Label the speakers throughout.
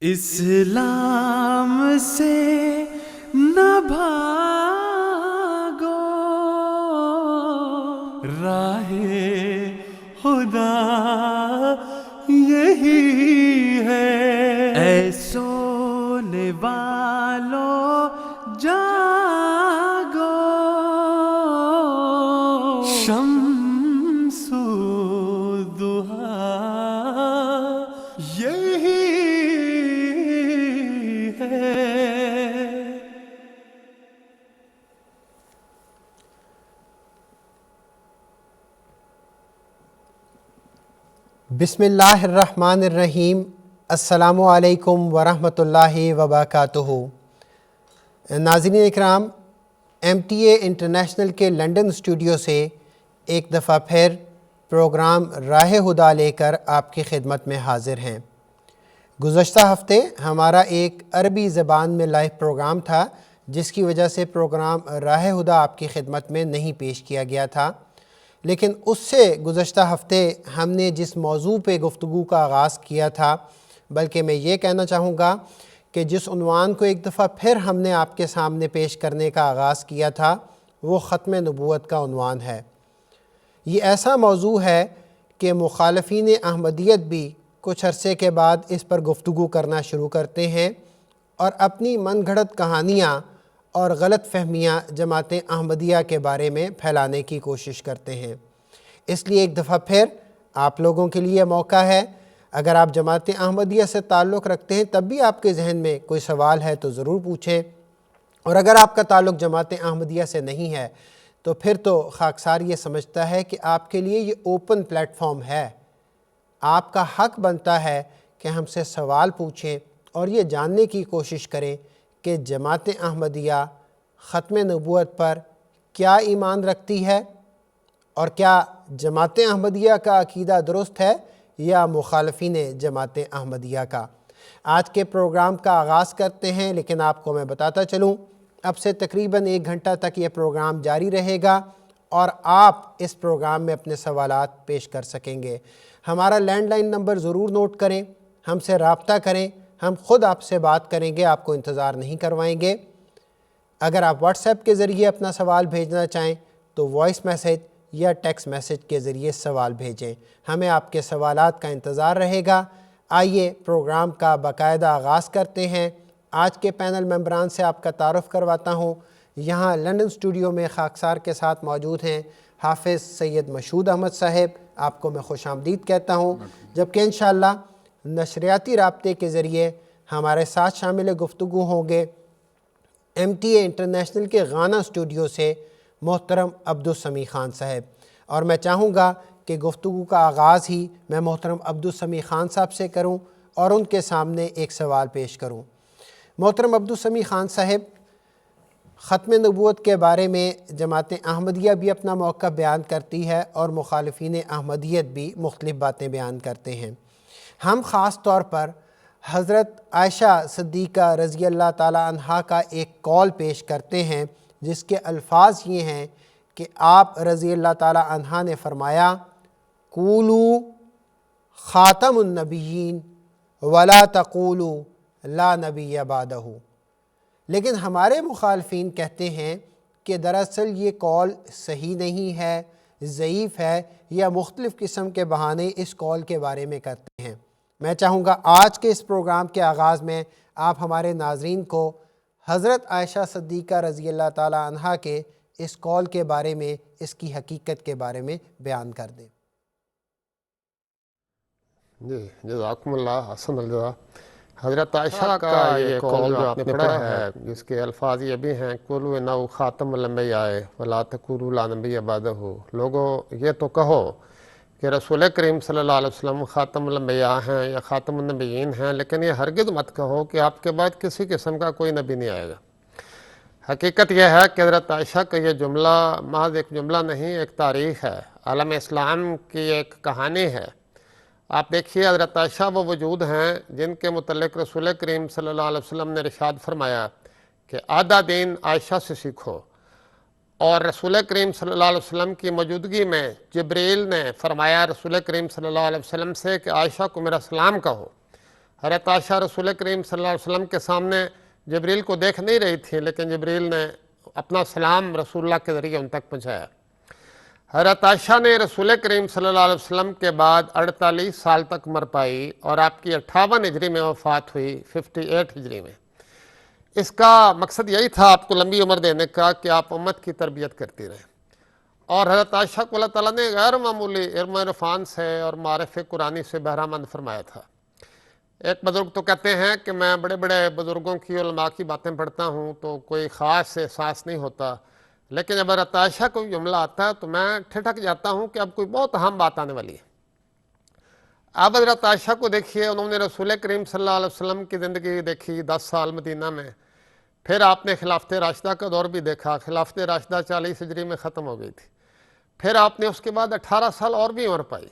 Speaker 1: اسلام سے نہ بھاگو، راہ خدا یہی ہے۔ اے سونے والوں جاگو، شمس الضحیٰ یہی ہے۔
Speaker 2: بسم اللہ الرحمن الرحیم۔ السلام علیکم ورحمۃ اللہ وبرکاتہ۔ ناظرین اکرام، MTA انٹرنیشنل کے لنڈن اسٹوڈیو سے ایک دفعہ پھر پروگرام راہ خدا لے کر آپ کی خدمت میں حاضر ہیں۔ گزشتہ ہفتے ہمارا ایک عربی زبان میں لائیو پروگرام تھا، جس کی وجہ سے پروگرام راہ خدا آپ کی خدمت میں نہیں پیش کیا گیا تھا، لیکن اس سے گزشتہ ہفتے ہم نے جس موضوع پہ گفتگو کا آغاز کیا تھا، بلکہ میں یہ کہنا چاہوں گا کہ جس عنوان کو ایک دفعہ پھر ہم نے آپ کے سامنے پیش کرنے کا آغاز کیا تھا، وہ ختم نبوت کا عنوان ہے۔ یہ ایسا موضوع ہے کہ مخالفین احمدیت بھی کچھ عرصے کے بعد اس پر گفتگو کرنا شروع کرتے ہیں اور اپنی من گھڑت کہانیاں اور غلط فہمیاں جماعت احمدیہ کے بارے میں پھیلانے کی کوشش کرتے ہیں۔ اس لیے ایک دفعہ پھر آپ لوگوں کے لیے موقع ہے، اگر آپ جماعت احمدیہ سے تعلق رکھتے ہیں تب بھی آپ کے ذہن میں کوئی سوال ہے تو ضرور پوچھیں، اور اگر آپ کا تعلق جماعت احمدیہ سے نہیں ہے تو پھر تو خاکسار یہ سمجھتا ہے کہ آپ کے لیے یہ اوپن پلیٹ فارم ہے۔ آپ کا حق بنتا ہے کہ ہم سے سوال پوچھیں اور یہ جاننے کی کوشش کریں کہ جماعت احمدیہ ختم نبوت پر کیا ایمان رکھتی ہے، اور کیا جماعت احمدیہ کا عقیدہ درست ہے یا مخالفین جماعت احمدیہ کا۔ آج کے پروگرام کا آغاز کرتے ہیں، لیکن آپ کو میں بتاتا چلوں اب سے تقریباً 1 گھنٹہ تک یہ پروگرام جاری رہے گا اور آپ اس پروگرام میں اپنے سوالات پیش کر سکیں گے۔ ہمارا لینڈ لائن نمبر ضرور نوٹ کریں، ہم سے رابطہ کریں، ہم خود آپ سے بات کریں گے، آپ کو انتظار نہیں کروائیں گے۔ اگر آپ واٹس ایپ کے ذریعے اپنا سوال بھیجنا چاہیں تو وائس میسج یا ٹیکسٹ میسج کے ذریعے سوال بھیجیں، ہمیں آپ کے سوالات کا انتظار رہے گا۔ آئیے پروگرام کا باقاعدہ آغاز کرتے ہیں۔ آج کے پینل ممبران سے آپ کا تعارف کرواتا ہوں۔ یہاں لنڈن اسٹوڈیو میں خاکسار کے ساتھ موجود ہیں حافظ سید مشہود احمد صاحب، آپ کو میں خوش آمدید کہتا ہوں، جبکہ انشاءاللہ نشریاتی رابطے کے ذریعے ہمارے ساتھ شامل گفتگو ہوں گے MTA انٹرنیشنل کے غانا اسٹوڈیو سے محترم عبدالسمیع خان صاحب، اور میں چاہوں گا کہ گفتگو کا آغاز ہی میں محترم عبدالسمیع خان صاحب سے کروں اور ان کے سامنے ایک سوال پیش کروں۔ محترم عبدالسمیع خان صاحب، ختم نبوت کے بارے میں جماعت احمدیہ بھی اپنا موقع بیان کرتی ہے اور مخالفین احمدیت بھی مختلف باتیں بیان کرتے ہیں۔ ہم خاص طور پر حضرت عائشہ صدیقہ رضی اللہ تعالیٰ عنہا کا ایک کال پیش کرتے ہیں، جس کے الفاظ یہ ہیں کہ آپ رضی اللہ تعالیٰ عنہا نے فرمایا، قولوا خاتم النبیین ولا تقولوا لا نبی بعدہ۔ لیکن ہمارے مخالفین کہتے ہیں کہ دراصل یہ کال صحیح نہیں ہے، ضعیف ہے، یا مختلف قسم کے بہانے اس کال کے بارے میں کرتے ہیں۔ میں چاہوں گا آج کے اس پروگرام کے آغاز میں آپ ہمارے ناظرین کو حضرت عائشہ صدیقہ رضی اللہ تعالیٰ عنہا کے اس کال کے بارے میں، اس کی حقیقت کے بارے میں بیان کر دیں۔
Speaker 3: جی جزاکم اللہ، حسن الجزا۔ حضرت عائشہ کا یہ قول جو آپ نے پڑھا ہے، جس کے الفاظ یہ بھی ہیں، قولوا انہ خاتم الانبیاء ولا تقولوا لا نبی بعدہ۔ لوگوں یہ تو کہو کہ رسول کریم صلی اللہ علیہ وسلم خاتم الانبیاء ہیں یا خاتم النبیین ہیں، لیکن یہ ہرگز مت کہو کہ آپ کے بعد کسی قسم کا کوئی نبی نہیں آئے گا۔ حقیقت یہ ہے کہ حضرت عائشہ کا یہ جملہ محض ایک جملہ نہیں، ایک تاریخ ہے، عالم اسلام کی ایک کہانی ہے۔ آپ دیکھیے، حضرت عائشہ وہ وجود ہیں جن کے متعلق رسول کریم صلی اللہ علیہ وسلم نے ارشاد فرمایا کہ آدھا دین عائشہ سے سیکھو، اور رسول کریم صلی اللہ علیہ وسلم کی موجودگی میں جبریل نے فرمایا رسول کریم صلی اللہ علیہ وسلم سے کہ عائشہ کو میرا سلام کہو۔ حضرت عائشہ رسول کریم صلی اللہ علیہ وسلم کے سامنے جبریل کو دیکھ نہیں رہی تھی، لیکن جبریل نے اپنا سلام رسول اللہ کے ذریعے ان تک پہنچایا۔ حضرت عائشہ نے رسول کریم صلی اللہ علیہ وسلم کے بعد 48 سال تک عمر پائی اور آپ کی 58 ہجری میں وفات ہوئی، 58 ہجری میں۔ اس کا مقصد یہی تھا آپ کو لمبی عمر دینے کا کہ آپ امت کی تربیت کرتی رہیں۔ اور حضرت عائشہ کو اللہ تعالیٰ نے غیر معمولی علم و عرفان سے اور معرف قرآنی سے بہرامند فرمایا تھا۔ ایک بزرگ تو کہتے ہیں کہ میں بڑے بڑے بزرگوں کی علماء کی باتیں پڑھتا ہوں تو کوئی خاص احساس نہیں ہوتا، لیکن جب حضرت عائشہ کو جملہ آتا ہے تو میں ٹھٹک جاتا ہوں کہ اب کوئی بہت اہم بات آنے والی ہے۔ اب حضرت عائشہ کو دیکھیے، انہوں نے رسول کریم صلی اللہ علیہ وسلم کی زندگی دیکھی 10 سال مدینہ میں، پھر آپ نے خلافت راشدہ کا دور بھی دیکھا، خلافت راشدہ 40 ہجری میں ختم ہو گئی تھی، پھر آپ نے اس کے بعد 18 سال اور بھی عمر پائی۔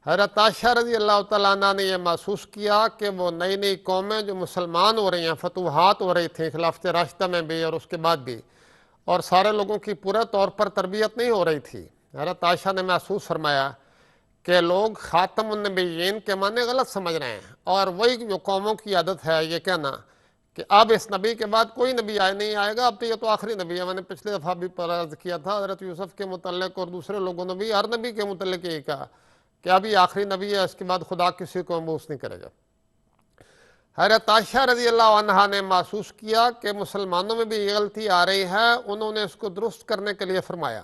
Speaker 3: حضرت عائشہ رضی اللہ تعالیٰ عنہ نے یہ محسوس کیا کہ وہ نئی نئی قومیں جو مسلمان ہو رہی ہیں، فتوحات ہو رہی تھیں خلافت راشدہ میں بھی اور اس کے بعد بھی، اور سارے لوگوں کی پورے طور پر تربیت نہیں ہو رہی تھی۔ حضرت عائشہ نے محسوس فرمایا کہ لوگ خاتم النبیین کے معنی غلط سمجھ رہے ہیں، اور وہی جو قوموں کی عادت ہے یہ کہنا کہ اب اس نبی کے بعد کوئی نبی نہیں آئے گا، اب تو یہ تو آخری نبی ہے۔ میں نے پچھلے دفعہ بھی عرض کیا تھا، حضرت یوسف کے متعلق اور دوسرے لوگوں نے بھی ہر نبی کے متعلق یہی کہا کہ اب یہ آخری نبی ہے، اس کے بعد خدا کسی کو مبعوث نہیں کرے گا۔ حضرت عائشہ رضی اللہ عنہا نے محسوس کیا کہ مسلمانوں میں بھی یہ غلطی آ رہی ہے، انہوں نے اس کو درست کرنے کے لیے فرمایا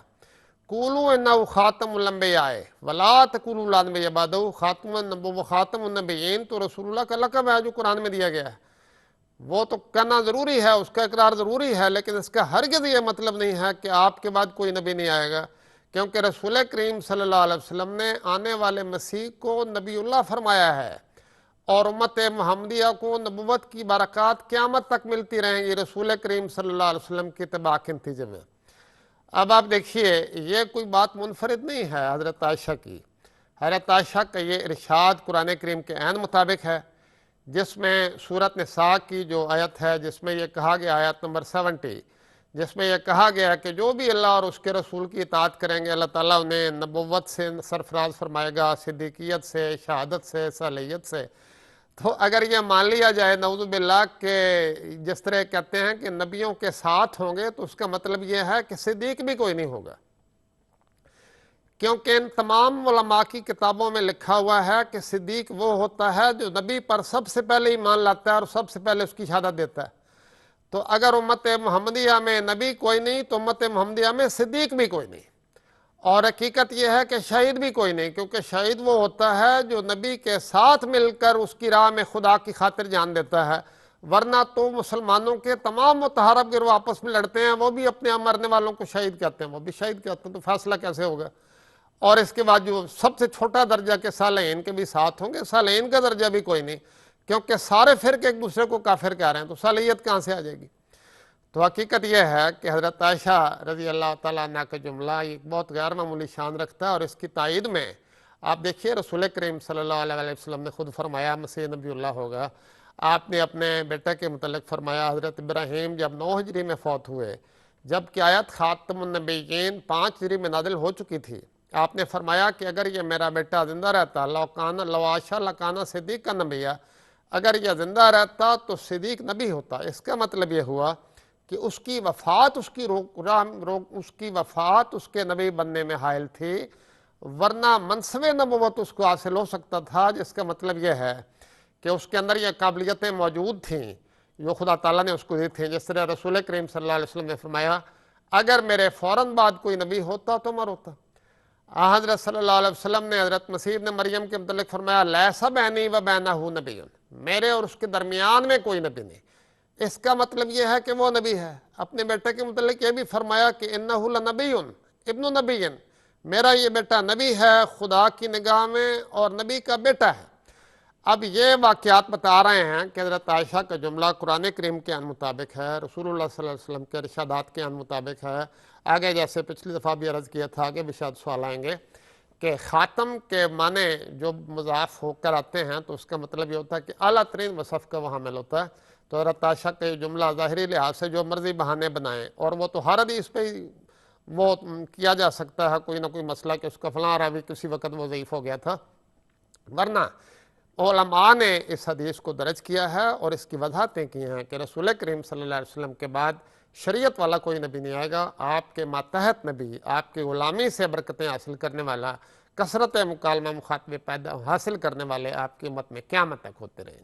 Speaker 3: قولوا انہ خاتم الانبیاء ولا تقولوا لا نبی بعدہ۔ خاتم النبیین تو رسول اللہ کا لقب ہے جو قرآن میں دیا گیا ہے، وہ تو کہنا ضروری ہے، اس کا اقرار ضروری ہے، لیکن اس کا ہرگز یہ مطلب نہیں ہے کہ آپ کے بعد کوئی نبی نہیں آئے گا، کیونکہ رسول کریم صلی اللہ علیہ وسلم نے آنے والے مسیح کو نبی اللہ فرمایا ہے، اور امت محمدیہ کو نبوت کی برکات قیامت تک ملتی رہیں گی رسول کریم صلی اللہ علیہ وسلم کی اتباع کے نتیجے میں۔ اب آپ دیکھیے، یہ کوئی بات منفرد نہیں ہے حضرت عائشہ کی۔ حضرت عائشہ کا یہ ارشاد قرآن کریم کے عین مطابق ہے، جس میں سورۃ نساء کی جو آیت ہے، جس میں یہ کہا گیا، آیت نمبر 70، جس میں یہ کہا گیا کہ جو بھی اللہ اور اس کے رسول کی اطاعت کریں گے، اللہ تعالیٰ انہیں نبوت سے سرفراز فرمائے گا، صدیقیت سے، شہادت سے، صالحیت سے۔ تو اگر یہ مان لیا جائے نعوذ باللہ کہ جس طرح کہتے ہیں کہ نبیوں کے ساتھ ہوں گے، تو اس کا مطلب یہ ہے کہ صدیق بھی کوئی نہیں ہوگا، کیونکہ ان تمام علماء کی کتابوں میں لکھا ہوا ہے کہ صدیق وہ ہوتا ہے جو نبی پر سب سے پہلے ایمان لاتا ہے اور سب سے پہلے اس کی شہادت دیتا ہے۔ تو اگر امت محمدیہ میں نبی کوئی نہیں تو امت محمدیہ میں صدیق بھی کوئی نہیں، اور حقیقت یہ ہے کہ شہید بھی کوئی نہیں، کیونکہ شہید وہ ہوتا ہے جو نبی کے ساتھ مل کر اس کی راہ میں خدا کی خاطر جان دیتا ہے، ورنہ تو مسلمانوں کے تمام متحارب گروہ آپس میں لڑتے ہیں، وہ بھی اپنے مرنے والوں کو شہید کہتے ہیں، وہ بھی شہید کہتے ہیں، تو فیصلہ کیسے ہوگا؟ اور اس کے بعد جو سب سے چھوٹا درجہ کے صالحین کے بھی ساتھ ہوں گے، صالحین کا درجہ بھی کوئی نہیں، کیونکہ سارے فرقے ایک دوسرے کو کافر کہہ رہے ہیں، تو صالحیت کہاں سے آ جائے گی؟ تو حقیقت یہ ہے کہ حضرت عائشہ رضی اللہ تعالیٰ عنہ کا جملہ ایک بہت غیر معمولی شان رکھتا ہے، اور اس کی تائید میں آپ دیکھیے رسول کریم صلی اللہ علیہ وسلم نے خود فرمایا مسیح نبی اللہ ہوگا۔ آپ نے اپنے بیٹے کے متعلق فرمایا، حضرت ابراہیم جب 9 ہجری میں فوت ہوئے، جب کہ آیت خاتم النبیین 5 ہجری میں نازل ہو چکی تھی، آپ نے فرمایا کہ اگر یہ میرا بیٹا زندہ رہتا، لو عاشا لکانا صدیق کا نبیہ، اگر یہ زندہ رہتا تو صدیق نبی ہوتا۔ اس کا مطلب یہ ہوا کہ اس کی وفات اس کے نبی بننے میں حائل تھی، ورنہ منصب نبوت اس کو حاصل ہو سکتا تھا، جس کا مطلب یہ ہے کہ اس کے اندر یہ قابلیتیں موجود تھیں جو خدا تعالیٰ نے اس کو دی تھیں۔ جس طرح رسول کریم صلی اللہ علیہ وسلم نے فرمایا اگر میرے فوراً بعد کوئی نبی ہوتا تو عمر ہوتا۔ حضرت صلی اللہ علیہ وسلم نے حضرت مسیح ابن مریم کے متعلق فرمایا لیس بینی و بینہ نبی، میرے اور اس کے درمیان میں کوئی نبی نہیں۔ اس کا مطلب یہ ہے کہ وہ نبی ہے۔ اپنے بیٹے کے متعلق یہ بھی فرمایا کہ انہ لنبی ابن نبی، میرا یہ بیٹا نبی ہے خدا کی نگاہ میں اور نبی کا بیٹا ہے۔ اب یہ واقعات بتا رہے ہیں کہ حضرت عائشہ کا جملہ قرآن کریم کے مطابق ہے، رسول اللہ صلی اللہ علیہ وسلم کے ارشادات کے مطابق ہے۔ آگے جیسے پچھلی دفعہ بھی عرض کیا تھا، آگے بھی شاید سوال آئیں گے کہ خاتم کے معنی جو مضاف ہو کر آتے ہیں تو اس کا مطلب یہ ہوتا ہے کہ اعلیٰ ترین وصف کا وہ حامل ہوتا ہے۔ تو حضرت عائشہ کا یہ جملہ ظاہری لحاظ سے جو مرضی بہانے بنائیں، اور وہ تو ہر حدیث پہ وہ کیا جا سکتا ہے کوئی نہ کوئی مسئلہ کہ اس کا فلاں راوی کسی وقت وہ ضعیف ہو گیا تھا، ورنہ علماء نے اس حدیث کو درج کیا ہے اور اس کی وضاحتیں کی ہیں کہ رسول کریم صلی اللہ علیہ وسلم کے بعد شریعت والا کوئی نبی نہیں آئے گا. آپ کے ماتحت نبی، آپ کی غلامی سے برکتیں حاصل کرنے والا، کثرت مکالمہ مخاطبے پیدا حاصل کرنے والے آپ کی امت میں قیامت تک ہوتے رہیں گے.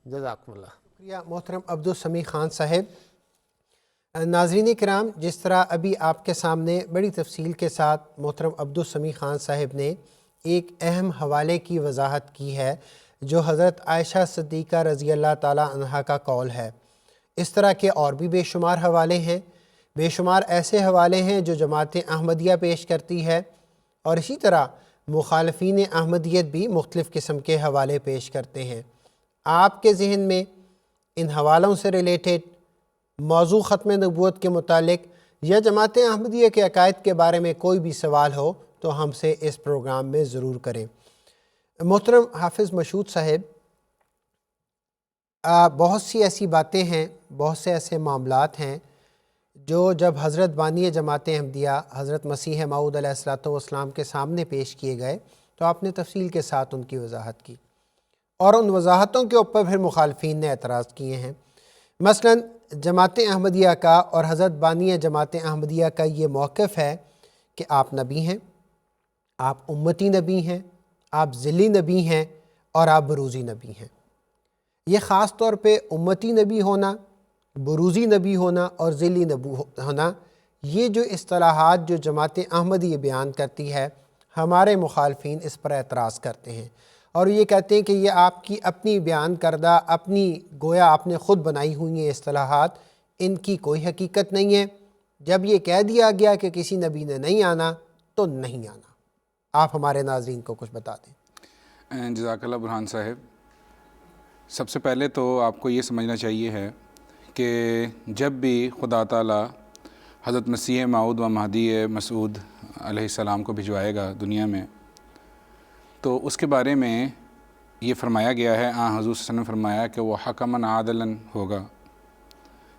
Speaker 3: جزاکم اللہ.
Speaker 2: شکریہ محترم عبدالسمیع خان صاحب. ناظرین کرام، جس طرح ابھی آپ کے سامنے بڑی تفصیل کے ساتھ محترم عبدالسمیع خان صاحب نے ایک اہم حوالے کی وضاحت کی ہے جو حضرت عائشہ صدیقہ رضی اللہ تعالی عنہا کا قول ہے، اس طرح کے اور بھی بے شمار حوالے ہیں. بے شمار ایسے حوالے ہیں جو جماعت احمدیہ پیش کرتی ہے، اور اسی طرح مخالفین احمدیت بھی مختلف قسم کے حوالے پیش کرتے ہیں. آپ کے ذہن میں ان حوالوں سے ریلیٹڈ موضوع ختم نبوت کے متعلق یا جماعت احمدیہ کے عقائد کے بارے میں کوئی بھی سوال ہو تو ہم سے اس پروگرام میں ضرور کریں. محترم حافظ مشہود صاحب، بہت سی ایسی باتیں ہیں، بہت سے ایسے معاملات ہیں جو جب حضرت بانی جماعت احمدیہ حضرت مسیح موعود علیہ الصلوۃ والسلام کے سامنے پیش کیے گئے تو آپ نے تفصیل کے ساتھ ان کی وضاحت کی، اور ان وضاحتوں کے اوپر پھر مخالفین نے اعتراض کیے ہیں. مثلا جماعت احمدیہ کا اور حضرت بانی جماعت احمدیہ کا یہ موقف ہے کہ آپ نبی ہیں، آپ امتی نبی ہیں، آپ ذلی نبی ہیں، اور آپ بروزی نبی ہیں. یہ خاص طور پہ امتی نبی ہونا، بروزی نبی ہونا اور ذلی نبی ہونا، یہ جو اصطلاحات جو جماعت احمدیہ بیان کرتی ہے، ہمارے مخالفین اس پر اعتراض کرتے ہیں اور یہ کہتے ہیں کہ یہ آپ کی اپنی بیان کردہ، اپنی گویا آپ نے خود بنائی ہوئی ہیں اصطلاحات، ان کی کوئی حقیقت نہیں ہے. جب یہ کہہ دیا گیا کہ کسی نبی نے نہیں آنا تو نہیں آنا. آپ ہمارے ناظرین کو کچھ بتا دیں.
Speaker 4: جزاک اللہ برہان صاحب. سب سے پہلے تو آپ کو یہ سمجھنا چاہیے ہے کہ جب بھی خدا تعالیٰ حضرت مسیح موعود و مہدی مسعود علیہ السلام کو بھجوائے گا دنیا میں، تو اس کے بارے میں یہ فرمایا گیا ہے، حضور صلی اللہ علیہ وسلم نے فرمایا کہ وہ حکماً عادلاً ہوگا،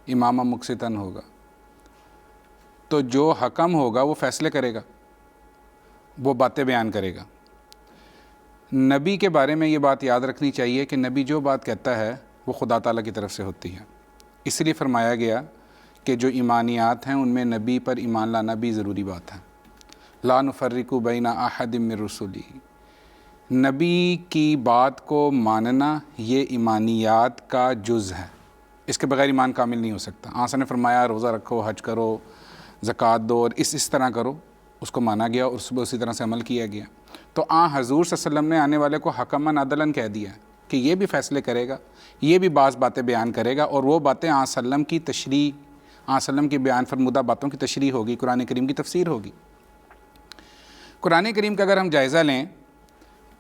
Speaker 4: اماماً مقسطاً ہوگا. تو جو حکم ہوگا وہ فیصلے کرے گا، وہ باتیں بیان کرے گا. نبی کے بارے میں یہ بات یاد رکھنی چاہیے کہ نبی جو بات کہتا ہے وہ خدا تعالیٰ کی طرف سے ہوتی ہے. اس لیے فرمایا گیا کہ جو ایمانیات ہیں ان میں نبی پر ایمان لانا بھی ضروری بات ہے. لا نفرق بین احد من رسلی، نبی کی بات کو ماننا یہ ایمانیات کا جز ہے، اس کے بغیر ایمان کامل نہیں ہو سکتا. آنسا نے فرمایا روزہ رکھو، حج کرو، زکوٰۃ دو، اور اس طرح کرو، اس کو مانا گیا اور اس پہ اسی طرح سے عمل کیا گیا. تو حضور صلی اللہ علیہ وسلم نے آنے والے کو حکماً عدلاً کہہ دیا کہ یہ بھی فیصلے کرے گا، یہ بھی بعض باتیں بیان کرے گا، اور وہ باتیں صلی اللہ علیہ وسلم کی تشریح، صلی اللہ علیہ وسلم کی بیان فرمودہ باتوں کی تشریح ہوگی، قرآن کریم کی تفسیر ہوگی. قرآن کریم کا اگر ہم جائزہ لیں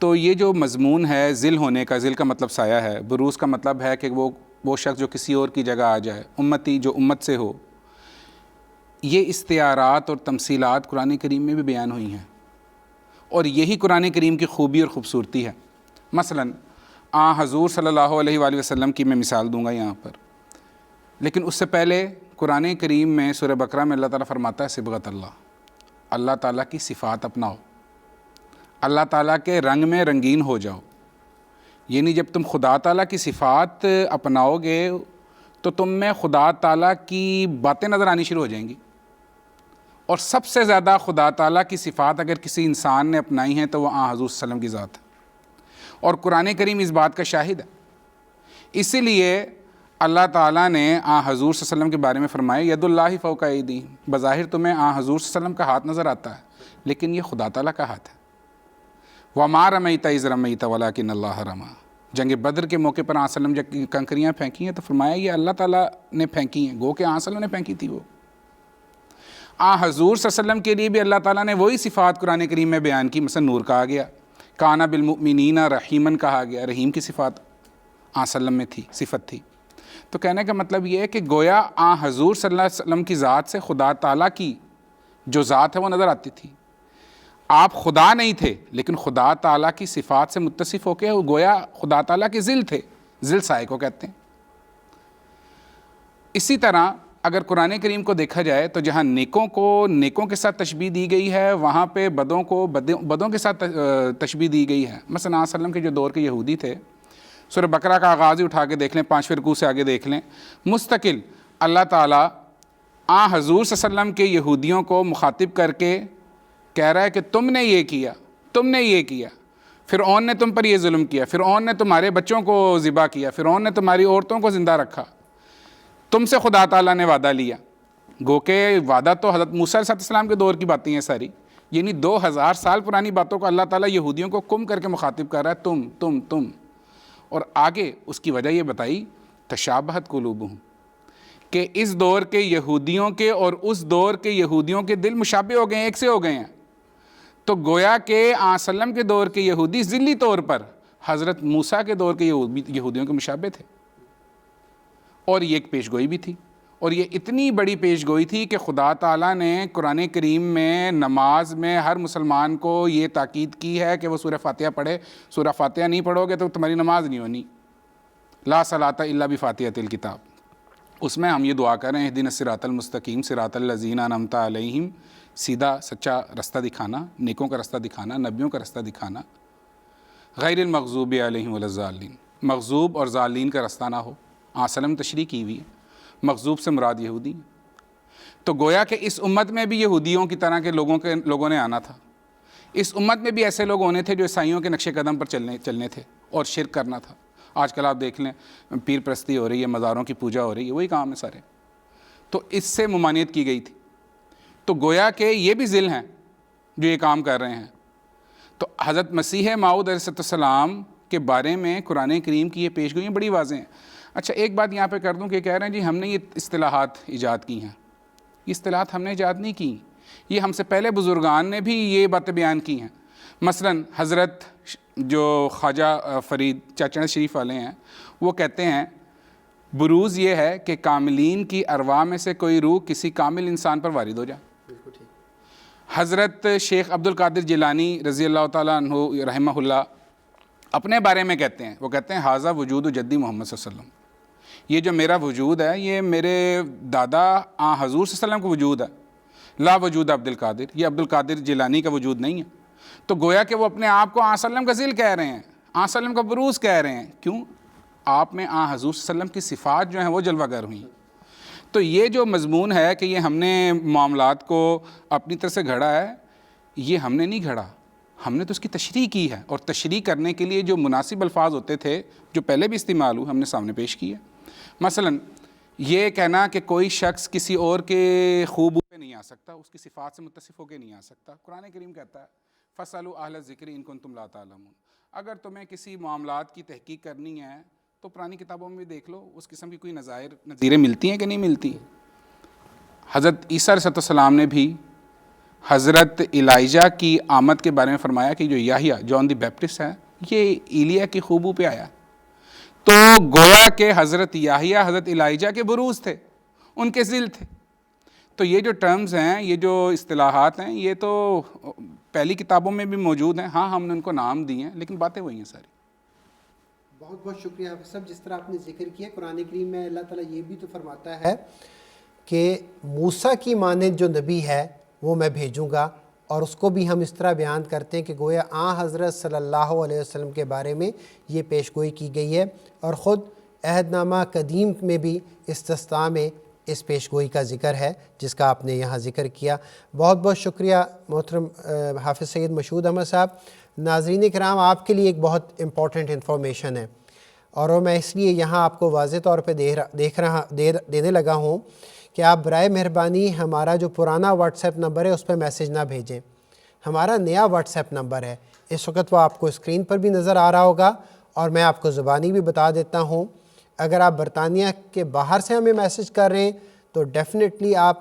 Speaker 4: تو یہ جو مضمون ہے ذل ہونے کا، ذل کا مطلب سایہ ہے، بروز کا مطلب ہے کہ وہ شخص جو کسی اور کی جگہ آ جائے، امتی جو امت سے ہو، یہ استعارات اور تمثیلات قرآن کریم میں بھی بیان ہوئی ہیں، اور یہی قرآن کریم کی خوبی اور خوبصورتی ہے. مثلا حضور صلی اللہ علیہ وآلہ وسلم کی میں مثال دوں گا یہاں پر، لیکن اس سے پہلے قرآن کریم میں سورہ بقرہ میں اللہ تعالیٰ فرماتا ہے صبغۃ اللہ، اللہ تعالیٰ کی صفات اپناؤ، اللہ تعالیٰ کے رنگ میں رنگین ہو جاؤ. یعنی جب تم خدا تعالیٰ کی صفات اپناؤ گے تو تم میں خدا تعالیٰ کی باتیں نظر آنی شروع ہو جائیں گی. اور سب سے زیادہ خدا تعالیٰ کی صفات اگر کسی انسان نے اپنائی ہیں تو وہ حضور صلی اللہ علیہ وسلم کی ذات ہے، اور قرآن کریم اس بات کا شاہد ہے. اسی لیے اللہ تعالیٰ نے حضور صلی اللہ علیہ وسلم کے بارے میں فرمایا ید اللہ فوق ایدیہم، بظاہر تمہیں حضور صلی اللہ علیہ وسلم کا ہاتھ نظر آتا ہے لیکن یہ خدا تعالیٰ کا ہاتھ ہے. وما رمیت اذ رمیت ولکن اللہ رمی، جنگ بدر کے موقع پر صلی اللہ علیہ وسلم جب کنکریاں پھینکی ہیں تو فرمایا یہ اللہ تعالیٰ نے پھینکی ہیں، گو کہ صلی اللہ علیہ وسلم نے پھینکی تھی. وہ حضور صلی اللہ علیہ وسلم کے لیے بھی اللہ تعالیٰ نے وہی صفات قرآن کریم میں بیان کی. مثلا نور کہا گیا، کانا بالمؤمنین رحیماً کہا گیا، رحیم کی صفات صلی اللہ علیہ وسلم میں تھی، صفت تھی. تو کہنے کا مطلب یہ ہے کہ گویا حضور صلی اللہ علیہ وسلم کی ذات سے خدا تعالیٰ کی جو ذات ہے وہ نظر آتی تھی. آپ خدا نہیں تھے لیکن خدا تعالیٰ کی صفات سے متصف ہو کے گویا خدا تعالیٰ کے ذل تھے، ذل سائے کو کہتے ہیں. اسی طرح اگر قرآن کریم کو دیکھا جائے تو جہاں نیکوں کو نیکوں کے ساتھ تشبیہ دی گئی ہے وہاں پہ بدوں کو بدوں کے ساتھ تشبیہ دی گئی ہے. مثلا صلی اللہ علیہ وسلم کے جو دور کے یہودی تھے سورہ بقرہ کا آغاز ہی اٹھا کے دیکھ لیں، 5ویں رکوع سے آگے دیکھ لیں، مستقل اللہ تعالیٰ حضور صلی اللہ علیہ وسلم کے یہودیوں کو مخاطب کر کے کہہ رہا ہے کہ تم نے یہ کیا، تم نے یہ کیا، فرعون نے تم پر یہ ظلم کیا، فرعون نے تمہارے بچوں کو ذبح کیا، فرعون نے تمہاری عورتوں کو زندہ رکھا، تم سے خدا تعالیٰ نے وعدہ لیا. گو کہ وعدہ تو حضرت موسیٰ علیہ السلام کے دور کی باتیں ہیں ساری، یعنی 2000 سال پرانی باتوں کو اللہ تعالیٰ یہودیوں کو کم کر کے مخاطب کر رہا ہے، تم. اور آگے اس کی وجہ یہ بتائی تشابہت قلوبہم، کہ اس دور کے یہودیوں کے اور اس دور کے یہودیوں کے دل مشابہ ہو گئے ہیں، ایک سے ہو گئے ہیں. تو گویا کہ وسلم کے دور کے یہودی ذلی طور پر حضرت موسیٰ کے دور کے یہودیوں کے مشابہ تھے. اور یہ ایک پیش گوئی بھی تھی، اور یہ اتنی بڑی پیش گوئی تھی کہ خدا تعالیٰ نے قرآن کریم میں نماز میں ہر مسلمان کو یہ تاکید کی ہے کہ وہ سورہ فاتحہ پڑھے. سورہ فاتحہ نہیں پڑھو گے تو تمہاری نماز نہیں ہونی. لا صلاۃ الا بفاتحۃ الکتاب. اس میں ہم یہ دعا کر رہے ہیں اہدنا الصراط المستقیم صراط الذین انعمت علیہم، سیدھا سچا رستہ دکھانا، نیکوں کا رستہ دکھانا، نبیوں کا رستہ دکھانا، غیر المغضوب علیہم ولا الضالین، مغضوب اور ضالین کا رستہ نہ ہو. وسلم تشریح کی ہوئی ہے، مغضوب سے مراد یہودی. تو گویا کہ اس امت میں بھی یہودیوں کی طرح کے لوگوں نے آنا تھا. اس امت میں بھی ایسے لوگ ہونے تھے جو عیسائیوں کے نقش قدم پر چلنے تھے اور شرک کرنا تھا. آج کل آپ دیکھ لیں پیر پرستی ہو رہی ہے، مزاروں کی پوجا ہو رہی ہے، وہی کام ہے سارے. تو اس سے ممانعت کی گئی تھی. تو گویا کہ یہ بھی ذل ہیں جو یہ کام کر رہے ہیں. تو حضرت مسیح موعود علیہ السلام کے بارے میں قرآن کریم کی یہ پیش گوئیاں بڑی واضح ہیں. اچھا ایک بات یہاں پہ کر دوں کہ کہہ رہے ہیں جی ہم نے یہ اصطلاحات ایجاد کی ہیں. یہ اصطلاحات ہم نے ایجاد نہیں کی، یہ ہم سے پہلے بزرگان نے بھی یہ باتیں بیان کی ہیں. مثلا حضرت جو خواجہ فرید چاچڑ شریف والے ہیں وہ کہتے ہیں بروز یہ ہے کہ کاملین کی ارواح میں سے کوئی روح کسی کامل انسان پر وارد ہو جائے. حضرت شیخ عبد القادر جیلانی رضی اللہ تعالیٰ عنہ رحمہ اللہ اپنے بارے میں کہتے ہیں، وہ کہتے ہیں ھذا وجود جدی محمد صلی اللہ علیہ وسلم، یہ جو میرا وجود ہے یہ میرے دادا حضور صلی اللہ علیہ وسلم کا وجود ہے. لا وجود عبد القادر، یہ عبد القادر جیلانی کا وجود نہیں ہے. تو گویا کہ وہ اپنے آپ کو وسلم کا ذل کہہ رہے ہیں، وسلم کا بروز کہہ رہے ہیں. کیوں؟ آپ میں حضور صلی اللہ علیہ وسلم کی صفات جو ہیں وہ جلوہ گر ہوئیں. تو یہ جو مضمون ہے کہ یہ ہم نے معاملات کو اپنی طرح سے گھڑا ہے، یہ ہم نے نہیں گھڑا، ہم نے تو اس کی تشریح کی ہے. اور تشریح کرنے کے لیے جو مناسب الفاظ ہوتے تھے جو پہلے بھی استعمال ہوئے ہم نے سامنے پیش کیے. مثلا یہ کہنا کہ کوئی شخص کسی اور کے خوب پہ نہیں آ سکتا، اس کی صفات سے متصف ہو کے نہیں آ سکتا. قرآن کریم کہتا ہے فَاسْأَلُوا أَهْلَ الذِّكْرِ إِن كُنتُمْ لَا تَعْلَمُونَ. اگر تمہیں کسی معاملات کی تحقیق کرنی ہے تو پرانی کتابوں میں بھی دیکھ لو، اس قسم کی کوئی نظیریں ملتی ہیں کہ نہیں ملتی. حضرت عیسیٰ علیہ السلام نے بھی حضرت الائجہ کی آمد کے بارے میں فرمایا کہ جو یحییٰ جان دی بیپٹسٹ ہے یہ ایلیا کی خوبو پہ آیا. تو گویا کہ حضرت یحییٰ حضرت الائجہ کے بروز تھے، ان کے ذل تھے. تو یہ جو ٹرمز ہیں، یہ جو اصطلاحات ہیں، یہ تو پہلی کتابوں میں بھی موجود ہیں. ہاں ہم نے ان کو نام دیے ہیں لیکن باتیں وہی ہیں ساری.
Speaker 2: بہت بہت شکریہ حافظ صاحب. جس طرح آپ نے ذکر کیا قرآن کریم میں اللہ تعالیٰ یہ بھی تو فرماتا ہے کہ موسیٰ کی مانند جو نبی ہے وہ میں بھیجوں گا، اور اس کو بھی ہم اس طرح بیان کرتے ہیں کہ گویا حضرت صلی اللہ علیہ وسلم کے بارے میں یہ پیش گوئی کی گئی ہے. اور خود عہد نامہ قدیم میں بھی استثناء میں اس پیش گوئی کا ذکر ہے جس کا آپ نے یہاں ذکر کیا. بہت بہت شکریہ محترم حافظ سید مشہود احمد صاحب. ناظرین کرام، آپ کے لیے ایک بہت امپورٹنٹ انفارمیشن ہے اور وہ میں اس لیے یہاں آپ کو واضح طور پہ دینے لگا ہوں کہ آپ برائے مہربانی ہمارا جو پرانا واٹس ایپ نمبر ہے اس پہ میسج نہ بھیجیں. ہمارا نیا واٹس ایپ نمبر ہے، اس وقت وہ آپ کو اسکرین پر بھی نظر آ رہا ہوگا، اور میں آپ کو زبانی بھی بتا دیتا ہوں. اگر آپ برطانیہ کے باہر سے ہمیں میسج کر رہے ہیں تو ڈیفینیٹلی آپ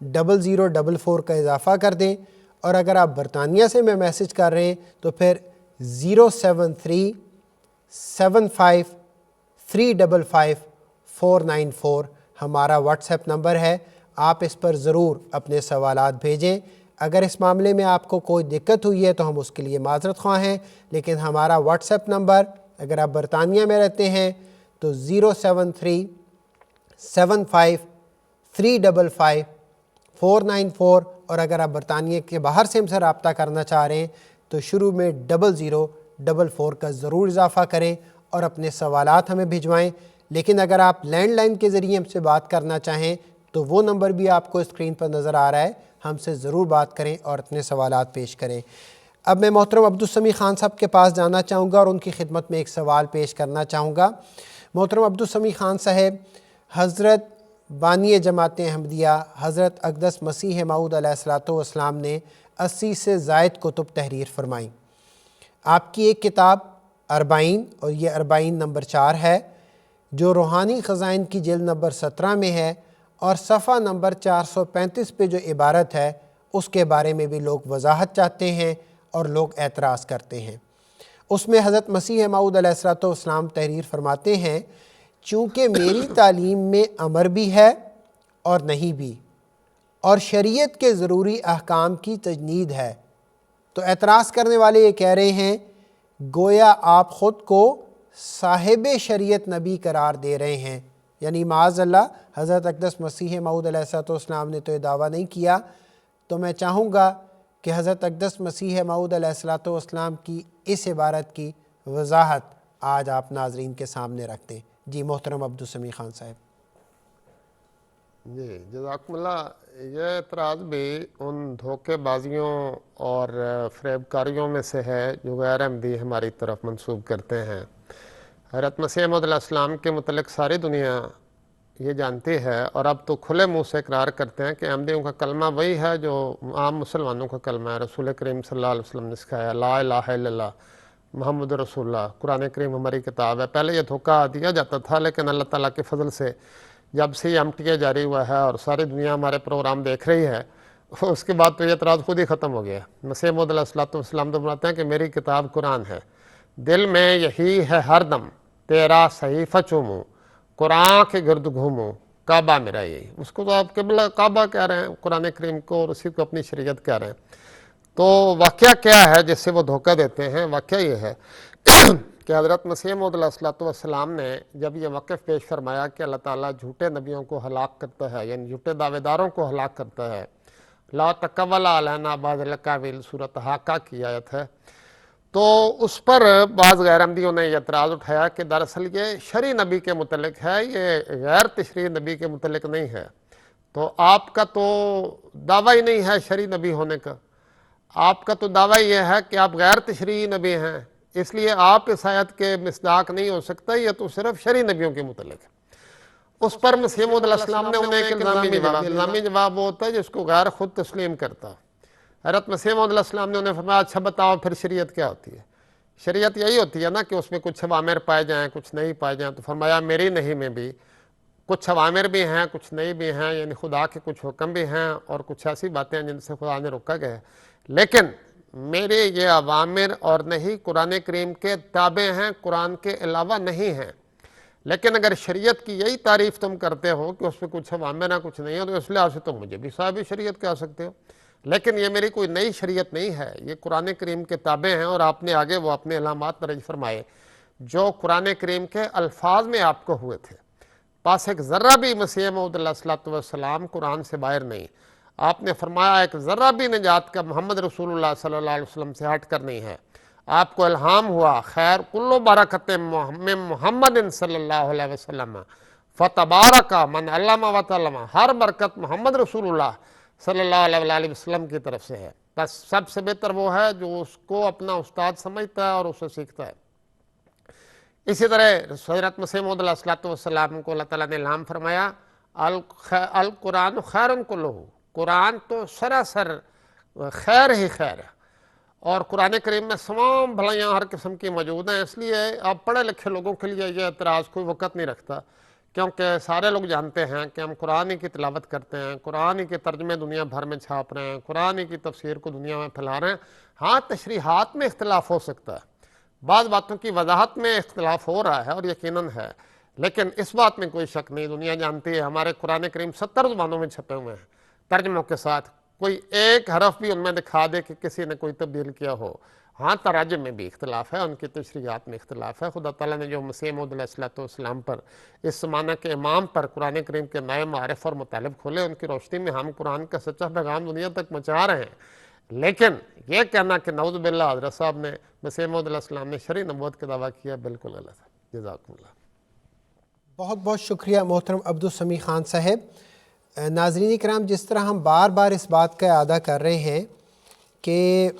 Speaker 2: 0044 کا اضافہ کر دیں، اور اگر آپ برطانیہ سے میں میسج کر رہے ہیں تو پھر 073755494 ہمارا واٹس ایپ نمبر ہے. آپ اس پر ضرور اپنے سوالات بھیجیں. اگر اس معاملے میں آپ کو کوئی دقت ہوئی ہے تو ہم اس کے لیے معذرت خواہ ہیں، لیکن ہمارا واٹس ایپ نمبر اگر آپ برطانیہ میں رہتے ہیں تو 073755494، اور اگر آپ برطانیہ کے باہر سے ہم سے رابطہ کرنا چاہ رہے ہیں تو شروع میں 0044 کا ضرور اضافہ کریں اور اپنے سوالات ہمیں بھجوائیں۔ لیکن اگر آپ لینڈ لائن کے ذریعے ہم سے بات کرنا چاہیں تو وہ نمبر بھی آپ کو اسکرین پر نظر آ رہا ہے، ہم سے ضرور بات کریں اور اپنے سوالات پیش کریں۔ اب میں محترم عبدالسمیع خان صاحب کے پاس جانا چاہوں گا اور ان کی خدمت میں ایک سوال پیش کرنا چاہوں گا۔ محترم عبدالسمیع خان صاحب، حضرت بانی جماعت احمدیہ حضرت اقدس مسیح موعود علیہ الصلوۃ والسلام نے 80 سے زائد کتب تحریر فرمائیں۔ آپ کی ایک کتاب 40 اور یہ 40 نمبر 4 ہے جو روحانی خزائن کی جلد نمبر 17 میں ہے، اور صفحہ نمبر 435 پہ جو عبارت ہے اس کے بارے میں بھی لوگ وضاحت چاہتے ہیں اور لوگ اعتراض کرتے ہیں۔ اس میں حضرت مسیح موعود علیہ الصلوۃ والسلام تحریر فرماتے ہیں، چونکہ میری تعلیم میں امر بھی ہے اور نہیں بھی، اور شریعت کے ضروری احکام کی تجنید ہے۔ تو اعتراض کرنے والے یہ کہہ رہے ہیں گویا آپ خود کو صاحب شریعت نبی قرار دے رہے ہیں، یعنی معاذ اللہ حضرت اقدس مسیح موعود علیہ الصلوۃ والسلام نے تو یہ دعویٰ نہیں کیا۔ تو میں چاہوں گا کہ حضرت اقدس مسیح موعود علیہ الصلوۃ والسلام کی اس عبارت کی وضاحت آج آپ ناظرین کے سامنے رکھ دیں۔ جی محترم عبدالسمیع خان صاحب۔
Speaker 3: جی جزاکم اللہ، یہ اعتراض بھی ان دھوکے بازیوں اور فریب کاریوں میں سے ہے جو غیر احمدی ہماری طرف منسوب کرتے ہیں۔ حضرت مسیح موعود علیہ السلام کے متعلق ساری دنیا یہ جانتی ہے اور اب تو کھلے منہ سے اقرار کرتے ہیں کہ احمدیوں کا کلمہ وہی ہے جو عام مسلمانوں کا کلمہ ہے۔ رسول کریم صلی اللہ علیہ وسلم نے سکھایا لا الہ الا اللہ محمد رسول اللہ، قرآن کریم ہماری کتاب ہے۔ پہلے یہ دھوکہ دیا جاتا تھا، لیکن اللہ تعالیٰ کے فضل سے جب سے یہ MTA جاری ہوا ہے اور ساری دنیا ہمارے پروگرام دیکھ رہی ہے، اس کے بعد تو یہ اعتراض خود ہی ختم ہو گیا۔ مسیح موعود علیہ الصلوۃ والسلام تو فرماتے ہیں کہ میری کتاب قرآن ہے، دل میں یہی ہے ہر دم تیرا صحیفہ چوموں، قرآن کے گرد گھوموں، کعبہ میرا یہی۔ اس کو تو آپ قبلہ کعبہ کہہ رہے ہیں قرآن کریم کو، اور اسی کو اپنی شریعت کہہ رہے ہیں۔ تو واقعہ کیا ہے جس سے وہ دھوکہ دیتے ہیں؟ واقعہ یہ ہے کہ حضرت مسیح موعود علیہ الصلوۃ والسلام نے جب یہ موقف پیش فرمایا کہ اللہ تعالیٰ جھوٹے نبیوں کو ہلاک کرتا ہے، یعنی جھوٹے دعوے داروں کو ہلاک کرتا ہے، لا تقول علینا بعض الاقاویل سورۃ حاقہ کی آیت ہے، تو اس پر بعض غیر احمدیوں نے یہ اعتراض اٹھایا کہ دراصل یہ شرعی نبی کے متعلق ہے، یہ غیر تشریعی نبی کے متعلق نہیں ہے۔ تو آپ کا تو دعویٰ ہی نہیں ہے شرعی نبی ہونے کا، آپ کا تو دعویٰ یہ ہے کہ آپ غیر تشریعی نبی ہیں، اس لیے آپ اس آیت کے مصداق نہیں ہو سکتا، یہ تو صرف شرعی نبیوں کے متعلق ہے۔ اس پر مسیح موعود علیہ السلام نے انہیں ایک الزامی جواب وہ ہوتا ہے جس کو غیر خود تسلیم کرتا۔ حضرت مسیح موعود علیہ السلام نے انہیں فرمایا اچھا بتاؤ پھر شریعت کیا ہوتی ہے؟ شریعت یہی ہوتی ہے نا کہ اس میں کچھ اوامر پائے جائیں کچھ نہیں پائے جائیں۔ تو فرمایا میری نہیں میں بھی کچھ اوامر بھی ہیں کچھ نہیں بھی ہیں، یعنی خدا کے کچھ حکم بھی ہیں اور کچھ ایسی باتیں ہیں جن سے خدا نے روکا گیا ہے، لیکن میرے یہ اوامر اور نہیں قرآن کریم کے تابع ہیں، قرآن کے علاوہ نہیں ہیں۔ لیکن اگر شریعت کی یہی تعریف تم کرتے ہو کہ اس میں کچھ اوامر ہیں کچھ نہیں ہے، تو اس لحاظ سے تم مجھے بھی صاحب شریعت کہہ سکتے ہو، لیکن یہ میری کوئی نئی شریعت نہیں ہے، یہ قرآن کریم کے تابع ہیں۔ اور آپ نے آگے وہ اپنے علامات درج فرمائے جو قرآن کریم کے الفاظ میں آپ کو ہوئے تھے، پاس ایک ذرہ بھی مسیح موعود علیہ الصلوۃ والسلام قرآن سے باہر نہیں۔ آپ نے فرمایا ایک ذرہ بھی نجات کا محمد رسول اللہ صلی اللہ علیہ وسلم سے ہٹ کر نہیں ہے۔ آپ کو الہام ہوا خیر کل برکت من محمد صلی اللہ علیہ وسلم فتبارک من علم وتعلم، ہر برکت محمد رسول اللہ صلی اللہ علیہ وسلم کی طرف سے ہے، بس سب سے بہتر وہ ہے جو اس کو اپنا استاد سمجھتا ہے اور اسے سیکھتا ہے۔ اسی طرح حضرت مسیح موعود علیہ الصلوۃ والسلام کو اللہ تعالیٰ نے الہام فرمایا القرآن خیر کلہ، قرآن تو سراسر خیر ہی خیر ہے، اور قرآن کریم میں تمام بھلائیاں ہر قسم کی موجود ہیں۔ اس لیے آپ پڑھے لکھے لوگوں کے لیے یہ اعتراض کوئی وقت نہیں رکھتا، کیونکہ سارے لوگ جانتے ہیں کہ ہم قرآن ہی کی تلاوت کرتے ہیں، قرآن ہی کے ترجمے دنیا بھر میں چھاپ رہے ہیں، قرآن ہی کی تفسیر کو دنیا میں پھیلا رہے ہیں۔ ہاں تشریحات میں اختلاف ہو سکتا ہے، بعض باتوں کی وضاحت میں اختلاف ہو رہا ہے اور یقیناً ہے، لیکن اس بات میں کوئی شک نہیں، دنیا جانتی ہے ہمارے قرآن کریم 70 زبانوں میں چھپے ہوئے ہیں ترجموں کے ساتھ، کوئی ایک حرف بھی ان میں دکھا دے کہ کسی نے کوئی تبدیل کیا ہو۔ ہاں تراجم میں بھی اختلاف ہے، ان کی تشریحات میں اختلاف ہے۔ خدا تعالیٰ نے جو مسیح موعود علیہ الصلوۃ والسلام پر، اس زمانہ کے امام پر قرآن کریم کے نئے معارف اور مطالب کھولے، ان کی روشنی میں ہم قرآن کا سچا پیغام دنیا تک پہنچا رہے ہیں۔ لیکن یہ کہنا کہ نعوذ باللہ حضرت صاحب نے مسیح موعود علیہ السلام نے شرعی نبوت کا دعویٰ کیا، بالکل غلط ہے۔ جزاکم اللہ.
Speaker 2: بہت بہت شکریہ محترم عبدالسمیع خان صاحب. ناظرین کرام، جس طرح ہم بار بار اس بات کا اعادہ کر رہے ہیں کہ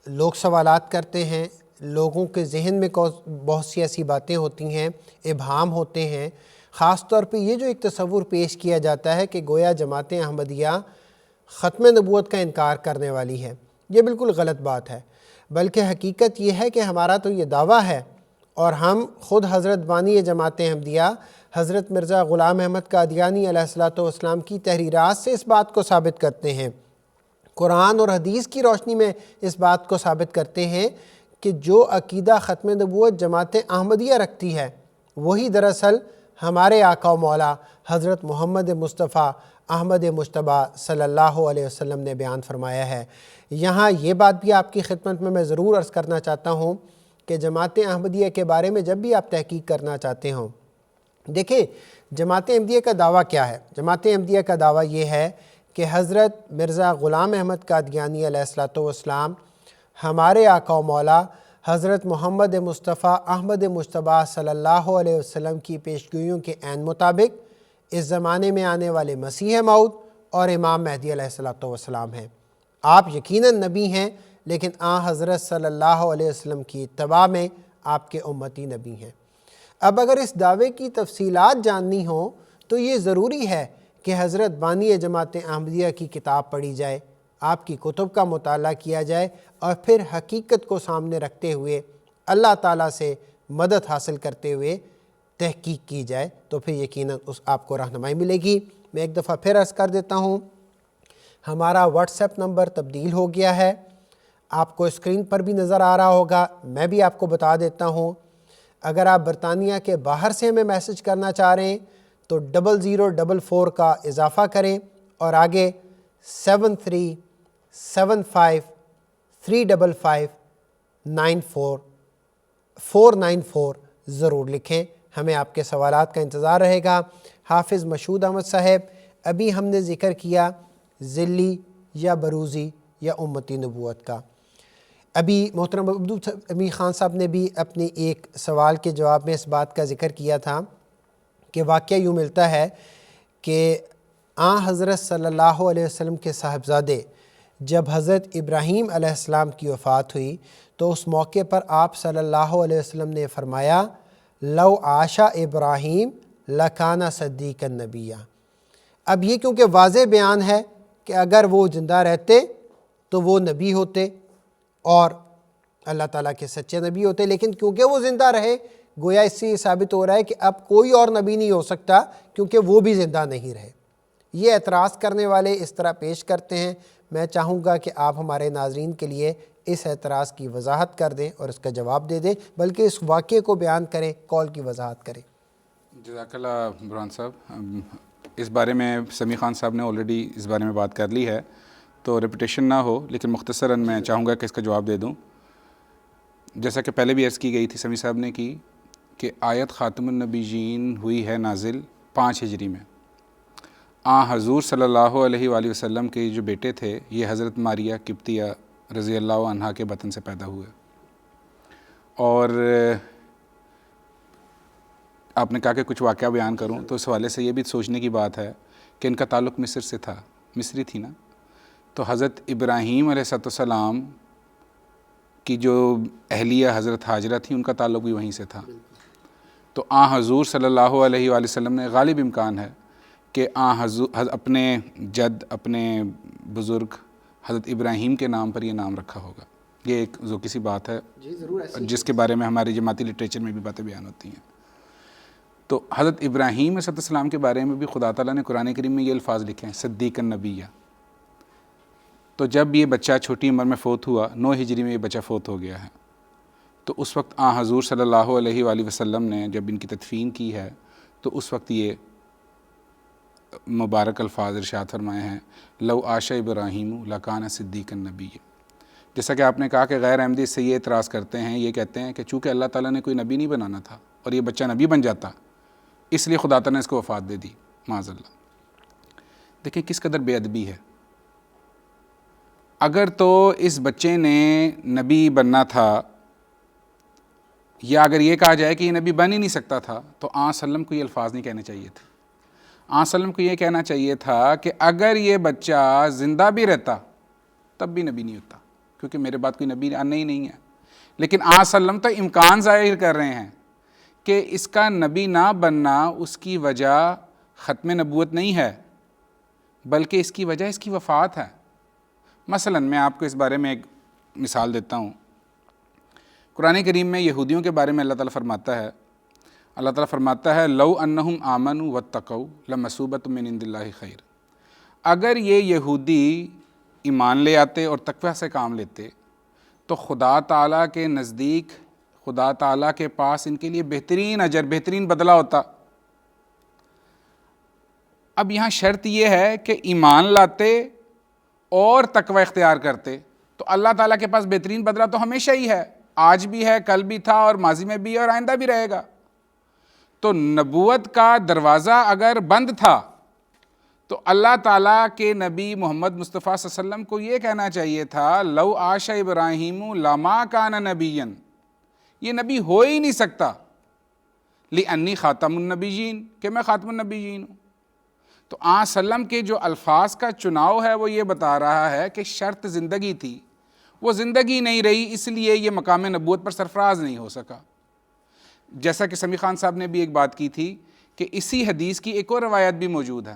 Speaker 2: لوگ سوالات کرتے ہیں، لوگوں کے ذہن میں بہت سی ایسی باتیں ہوتی ہیں، ابہام ہوتے ہیں. خاص طور پہ یہ جو ایک تصور پیش کیا جاتا ہے کہ گویا جماعت احمدیہ ختم نبوت کا انکار کرنے والی ہے، یہ بالکل غلط بات ہے. بلکہ حقیقت یہ ہے کہ ہمارا تو یہ دعویٰ ہے، اور ہم خود حضرت بانی جماعت احمدیہ حضرت مرزا غلام احمد قادیانی علیہ الصلوۃ والسلام کی تحریرات سے اس بات کو ثابت کرتے ہیں، قرآن اور حدیث کی روشنی میں اس بات کو ثابت کرتے ہیں کہ جو عقیدہ ختم نبوت جماعت احمدیہ رکھتی ہے وہی دراصل ہمارے آقا و مولا حضرت محمد مصطفیٰ احمد مجتبیٰ صلی اللہ علیہ وسلم نے بیان فرمایا ہے. یہاں یہ بات بھی آپ کی خدمت میں ضرور عرض کرنا چاہتا ہوں کہ جماعت احمدیہ کے بارے میں جب بھی آپ تحقیق کرنا چاہتے ہوں، دیکھیں جماعت احمدیہ کا دعویٰ کیا ہے. جماعت احمدیہ کا دعویٰ یہ ہے کہ حضرت مرزا غلام احمد قادیانی علیہ الصلوۃ والسلام ہمارے آقا و مولا حضرت محمد مصطفیٰ احمد مجتبیٰ صلی اللہ علیہ وسلم کی پیشگوئیوں کے عین مطابق اس زمانے میں آنے والے مسیح موعود اور امام مہدی علیہ الصلوۃ والسلام ہیں. آپ یقیناً نبی ہیں، لیکن حضرت صلی اللہ علیہ وسلم کی اتباع میں آپ کے امتی نبی ہیں. اب اگر اس دعوے کی تفصیلات جاننی ہوں تو یہ ضروری ہے کہ حضرت بانی جماعت احمدیہ کی کتاب پڑھی جائے، آپ کی کتب کا مطالعہ کیا جائے، اور پھر حقیقت کو سامنے رکھتے ہوئے اللہ تعالیٰ سے مدد حاصل کرتے ہوئے تحقیق کی جائے، تو پھر یقیناً آپ کو رہنمائی ملے گی. میں ایک دفعہ پھر عرض کر دیتا ہوں، ہمارا واٹس ایپ نمبر تبدیل ہو گیا ہے، آپ کو اسکرین پر بھی نظر آ رہا ہوگا. میں بھی آپ کو بتا دیتا ہوں، اگر آپ برطانیہ کے باہر سے ہمیں میسج کرنا چاہ رہے ہیں تو 0044 کا اضافہ کریں اور آگے 7375359494 ضرور لکھیں. ہمیں آپ کے سوالات کا انتظار رہے گا. حافظ مشہود احمد صاحب، ابھی ہم نے ذکر کیا ذلی یا بروزی یا امتی نبوت کا. ابھی محترم عبدالسمیع خان صاحب نے بھی اپنے ایک سوال کے جواب میں اس بات کا ذکر کیا تھا کہ واقعہ یوں ملتا ہے کہ حضرت صلی اللہ علیہ وسلم کے صاحبزادے جب حضرت ابراہیم علیہ السلام کی وفات ہوئی تو اس موقع پر آپ صلی اللہ علیہ وسلم نے فرمایا لو عاشا ابراہیم لکانا صدیق النبیہ. اب یہ کیونکہ واضح بیان ہے کہ اگر وہ زندہ رہتے تو وہ نبی ہوتے اور اللہ تعالیٰ کے سچے نبی ہوتے، لیکن کیونکہ وہ زندہ رہے گویا اس سے یہ ثابت ہو رہا ہے کہ اب کوئی اور نبی نہیں ہو سکتا کیونکہ وہ بھی زندہ نہیں رہے. یہ اعتراض کرنے والے اس طرح پیش کرتے ہیں. میں چاہوں گا کہ آپ ہمارے ناظرین کے لیے اس اعتراض کی وضاحت کر دیں اور اس کا جواب دے دیں، بلکہ اس واقعے کو بیان کریں، قول کی وضاحت کریں.
Speaker 4: جزاک اللہ برہان صاحب. اس بارے میں سمیع خان صاحب نے آلریڈی اس بارے میں بات کر لی ہے تو ریپیٹیشن نہ ہو، لیکن مختصراً میں چاہوں گا کہ اس کا جواب دے دوں. جیسا کہ پہلے بھی عرض کی گئی تھی، سمیع صاحب نے کی کہ آیت خاتم النبیین ہوئی ہے نازل 5 ہجری میں. حضور صلی اللہ علیہ وآلہ وسلم کے جو بیٹے تھے یہ حضرت ماریہ قبطیہ رضی اللہ عنہا کے بطن سے پیدا ہوئے، اور آپ نے کہا کہ کچھ واقعہ بیان کروں تو اس حوالے سے یہ بھی سوچنے کی بات ہے کہ ان کا تعلق مصر سے تھا، مصری تھی نا. تو حضرت ابراہیم علیہ السلام کی جو اہلیہ حضرت ہاجرہ تھی ان کا تعلق بھی وہیں سے تھا. تو حضور صلی اللہ علیہ وآلہ وسلم نے غالب امکان ہے کہ حضور اپنے جد اپنے بزرگ حضرت ابراہیم کے نام پر یہ نام رکھا ہوگا. یہ ایک ذوقی سی بات ہے جس کے بارے میں ہماری جماعتی لٹریچر میں بھی باتیں بیان ہوتی ہیں. تو حضرت ابراہیم علیہ السلام کے بارے میں بھی خدا تعالیٰ نے قرآن کریم میں یہ الفاظ لکھے ہیں صدیق النبیہ. تو جب یہ بچہ چھوٹی عمر میں فوت ہوا، 9 ہجری میں یہ بچہ فوت ہو گیا ہے، تو اس وقت حضور صلی اللہ علیہ وآلہ وسلم نے جب ان کی تدفین کی ہے تو اس وقت یہ مبارک الفاظ ارشاد فرمائے ہیں لو عاش ابراہیم لکان صدیق النبی. جیسا کہ آپ نے کہا کہ غیر احمدی سے یہ اعتراض کرتے ہیں، یہ کہتے ہیں کہ چونکہ اللہ تعالیٰ نے کوئی نبی نہیں بنانا تھا اور یہ بچہ نبی بن جاتا اس لیے خدا تعالیٰ نے اس کو وفات دے دی، معاذ اللہ. دیکھیں کس قدر بے ادبی ہے. اگر تو اس بچے نے نبی بننا تھا یا اگر یہ کہا جائے کہ یہ نبی بن ہی نہیں سکتا تھا تو آن وسلم کو یہ الفاظ نہیں کہنے چاہیے تھے. آن وسلم کو یہ کہنا چاہیے تھا کہ اگر یہ بچہ زندہ بھی رہتا تب بھی نبی نہیں ہوتا، کیونکہ میرے بعد کوئی نبی آنا ہی نہیں ہے. لیکن آن وسلم تو امکان ظاہر کر رہے ہیں کہ اس کا نبی نہ بننا اس کی وجہ ختم نبوت نہیں ہے، بلکہ اس کی وجہ اس کی وفات ہے. مثلا میں آپ کو اس بارے میں ایک مثال دیتا ہوں. قرآن کریم میں یہودیوں کے بارے میں اللہ تعالیٰ فرماتا ہے لو انہم آمنوا واتقوا لمثوبۃ من عند اللہ خیر. اگر یہ یہودی ایمان لے آتے اور تقوی سے کام لیتے تو خدا تعالیٰ کے نزدیک، خدا تعالیٰ کے پاس ان کے لیے بہترین اجر، بہترین بدلہ ہوتا. اب یہاں شرط یہ ہے کہ ایمان لاتے اور تقوی اختیار کرتے تو اللہ تعالیٰ کے پاس بہترین بدلہ تو ہمیشہ ہی ہے، آج بھی ہے، کل بھی تھا اور ماضی میں بھی ہے اور آئندہ بھی رہے گا. تو نبوت کا دروازہ اگر بند تھا تو اللہ تعالیٰ کے نبی محمد مصطفیٰ صلی اللہ علیہ وسلم کو یہ کہنا چاہیے تھا لو عاش ابراہیم لما کان نبیا، یہ نبی ہو ہی نہیں سکتا، لانی خاتم النبیین، کہ میں خاتم النبیین ہوں. تو آن وسلم کے جو الفاظ کا چناؤ ہے وہ یہ بتا رہا ہے کہ شرط زندگی تھی، وہ زندگی نہیں رہی، اس لیے یہ مقام نبوت پر سرفراز نہیں ہو سکا. جیسا کہ سمیع خان صاحب نے بھی ایک بات کی تھی کہ اسی حدیث کی ایک اور روایت بھی موجود ہے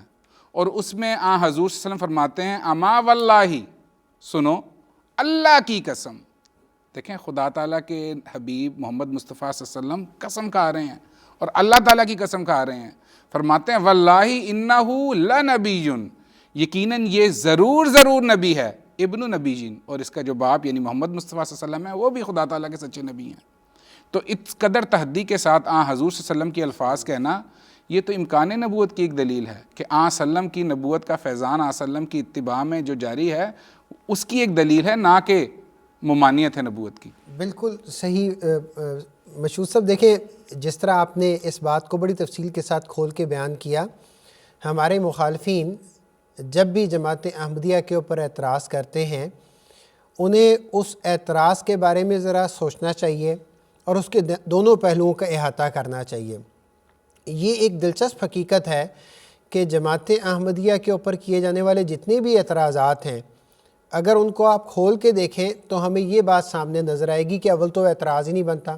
Speaker 4: اور اس میں حضور صلی اللہ علیہ وسلم فرماتے ہیں اما واللہ، سنو اللہ کی قسم. دیکھیں خدا تعالیٰ کے حبیب محمد مصطفیٰ صلی اللہ علیہ وسلم قسم کھا رہے ہیں اور اللہ تعالیٰ کی قسم کھا رہے ہیں. فرماتے ہیں واللہ انہ لنبی، یقیناً یہ ضرور نبی ہے، ابن نبیین، اور اس کا جو باپ یعنی محمد مصطفیٰ صلی اللہ علیہ وسلم ہے وہ بھی خدا تعالیٰ کے سچے نبی ہیں. تو اس قدر تحدی کے ساتھ حضور صلی اللہ علیہ وسلم کی الفاظ کہنا یہ تو امکان نبوت کی ایک دلیل ہے کہ وسلم کی نبوت کا فیضان وسلم کی اتباع میں جو جاری ہے اس کی ایک دلیل ہے، نہ کہ ممانعت ہے نبوت کی.
Speaker 2: بالکل صحیح مشہور صاحب. دیکھیں جس طرح آپ نے اس بات کو بڑی تفصیل کے ساتھ کھول کے بیان کیا، ہمارے مخالفین جب بھی جماعت احمدیہ کے اوپر اعتراض کرتے ہیں انہیں اس اعتراض کے بارے میں ذرا سوچنا چاہیے اور اس کے دونوں پہلوؤں کا احاطہ کرنا چاہیے. یہ ایک دلچسپ حقیقت ہے کہ جماعت احمدیہ کے اوپر کیے جانے والے جتنے بھی اعتراضات ہیں اگر ان کو آپ کھول کے دیکھیں تو ہمیں یہ بات سامنے نظر آئے گی کہ اول تو اعتراض ہی نہیں بنتا،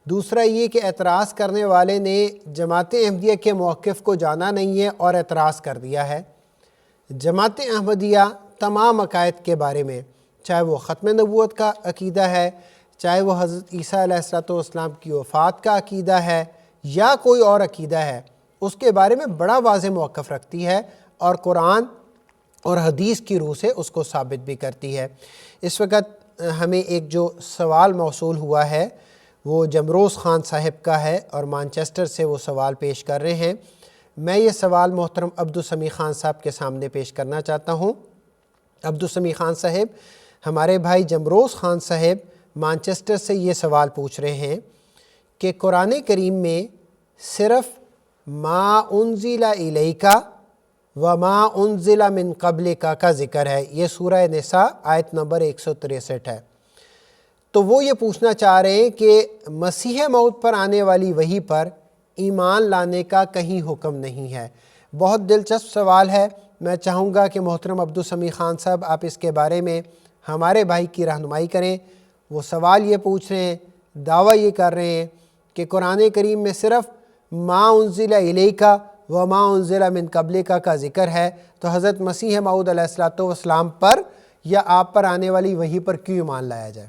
Speaker 2: دوسرا یہ کہ اعتراض کرنے والے نے جماعت احمدیہ کے موقف کو جانا نہیں ہے اور اعتراض کر دیا ہے. جماعت احمدیہ تمام عقائد کے بارے میں، چاہے وہ ختم نبوت کا عقیدہ ہے، چاہے وہ حضرت عیسیٰ علیہ السلام کی وفات کا عقیدہ ہے یا کوئی اور عقیدہ ہے، اس کے بارے میں بڑا واضح موقف رکھتی ہے اور قرآن اور حدیث کی روح سے اس کو ثابت بھی کرتی ہے. اس وقت ہمیں ایک جو سوال موصول ہوا ہے وہ جمروز خان صاحب کا ہے اور مانچسٹر سے وہ سوال پیش کر رہے ہیں. میں یہ سوال محترم عبدالسمیع خان صاحب کے سامنے پیش کرنا چاہتا ہوں. عبدالسمیع خان صاحب، ہمارے بھائی جمروز خان صاحب مانچسٹر سے یہ سوال پوچھ رہے ہیں کہ قرآن کریم میں صرف ما انزل الیک وما انزل من قبلک کا ذکر ہے، یہ سورہ نساء آیت نمبر 163 ہے. تو وہ یہ پوچھنا چاہ رہے ہیں کہ مسیح موعود پر آنے والی وحی پر ایمان لانے کا کہیں حکم نہیں ہے. بہت دلچسپ سوال ہے. میں چاہوں گا کہ محترم عبدالسمیع خان صاحب آپ اس کے بارے میں ہمارے بھائی کی رہنمائی کریں. وہ سوال یہ پوچھ رہے ہیں، دعویٰ یہ کر رہے ہیں کہ قرآن کریم میں صرف ما انزل الیک وما انزل من قبلک کا ذکر ہے، تو حضرت مسیح موعود علیہ السلام پر یا آپ پر آنے والی وحی پر کیوں ایمان لایا جائے؟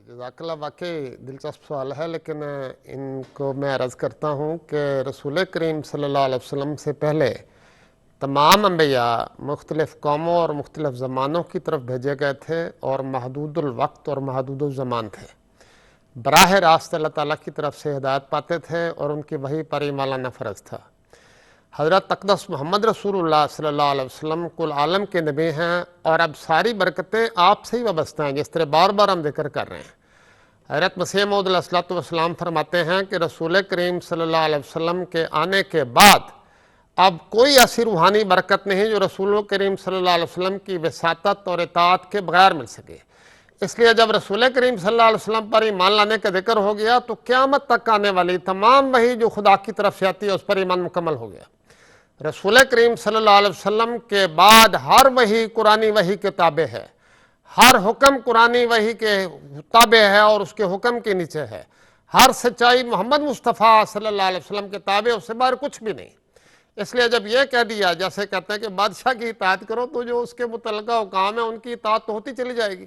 Speaker 3: جزاک اللہ، واقعی دلچسپ سوال ہے، لیکن ان کو میں عرض کرتا ہوں کہ رسول کریم صلی اللہ علیہ وسلم سے پہلے تمام انبیاء مختلف قوموں اور مختلف زمانوں کی طرف بھیجے گئے تھے اور محدود الوقت اور محدود الزمان تھے. براہ راست اللہ تعالیٰ کی طرف سے ہدایت پاتے تھے اور ان کی وحی پر ایمان لانا فرض تھا. حضرت اقدس محمد رسول اللہ صلی اللہ علیہ وسلم کل عالم کے نبی ہیں اور اب ساری برکتیں آپ سے ہی وابستہ ہیں، جس طرح بار بار ہم ذکر کر رہے ہیں. حضرت مسیح موعود علیہ السلام فرماتے ہیں کہ رسول کریم صلی اللہ علیہ وسلم کے آنے کے بعد اب کوئی ایسی روحانی برکت نہیں جو رسول کریم صلی اللہ علیہ وسلم کی وساطت اور اطاعت کے بغیر مل سکے. اس لیے جب رسول کریم صلی اللہ علیہ وسلم پر ایمان لانے کا ذکر ہو گیا تو قیامت تک آنے والی تمام وحی جو خدا کی طرف سے آتی ہے اس پر ایمان مکمل ہو گیا۔ رسول کریم صلی اللہ علیہ وسلم کے بعد ہر وحی قرآنی وحی کے تابع ہے، ہر حکم قرآنی وحی کے تابع ہے اور اس کے حکم کے نیچے ہے، ہر سچائی محمد مصطفیٰ صلی اللہ علیہ وسلم کے تابع، اس سے باہر کچھ بھی نہیں۔ اس لیے جب یہ کہہ دیا، جیسے کہتے ہیں کہ بادشاہ کی اطاعت کرو، تو جو اس کے متعلقہ حکام ہیں ان کی اطاعت تو ہوتی چلی جائے گی۔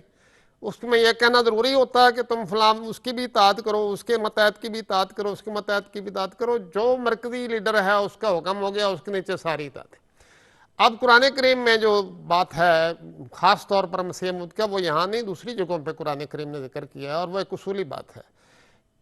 Speaker 3: اس میں یہ کہنا ضروری ہوتا ہے کہ تم فلاں اس کی بھی اطاعت کرو، اس کے ماتحت کی بھی اطاعت کرو، اس کے ماتحت کی بھی اطاعت کرو، جو مرکزی لیڈر ہے اس کا حکم ہو گیا، اس کے نیچے ساری اطاعت ہے۔ اب قرآن کریم میں جو بات ہے خاص طور پر مسیح موعود کا، وہ یہاں نہیں دوسری جگہوں پہ قرآن کریم نے ذکر کیا ہے، اور وہ ایک اصولی بات ہے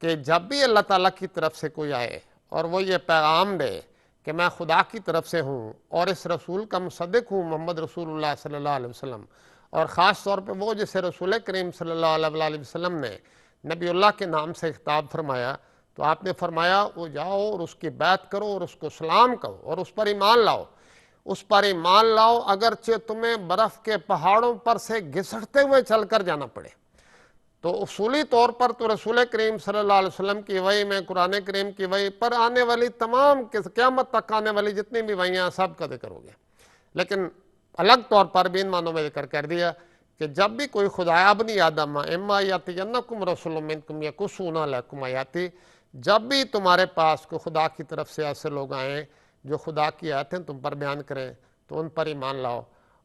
Speaker 3: کہ جب بھی اللہ تعالیٰ کی طرف سے کوئی آئے اور وہ یہ پیغام دے کہ میں خدا کی طرف سے ہوں اور اس رسول کا مصدق ہوں، محمد رسول اللہ صلی اللہ علیہ وسلم، اور خاص طور پہ وہ جسے رسول کریم صلی اللہ علیہ وسلم نے نبی اللہ کے نام سے خطاب فرمایا، تو آپ نے فرمایا وہ جاؤ اور اس کی بیعت کرو اور اس کو سلام کہو اور اس پر ایمان لاؤ، اس پر ایمان لاؤ اگرچہ تمہیں برف کے پہاڑوں پر سے گھسٹتے ہوئے چل کر جانا پڑے۔ تو اصولی طور پر تو رسول کریم صلی اللہ علیہ وسلم کی وحی میں قرآن کریم کی وحی پر آنے والی تمام قیامت تک آنے والی جتنی بھی وحیاں سب کا ذکر ہو گیا، لیکن الگ طور پر بھی ان معنوں میں ذکر کر دیا کہ جب بھی کوئی خدا ابنی آدم اما یاتینکم رسول منکم یقصون علیکم آیاتی، جب بھی تمہارے پاس کوئی خدا کی طرف سے ایسے لوگ آئیں جو خدا کی آیتیں تم پر بیان کریں تو ان پر ایمان لاؤ۔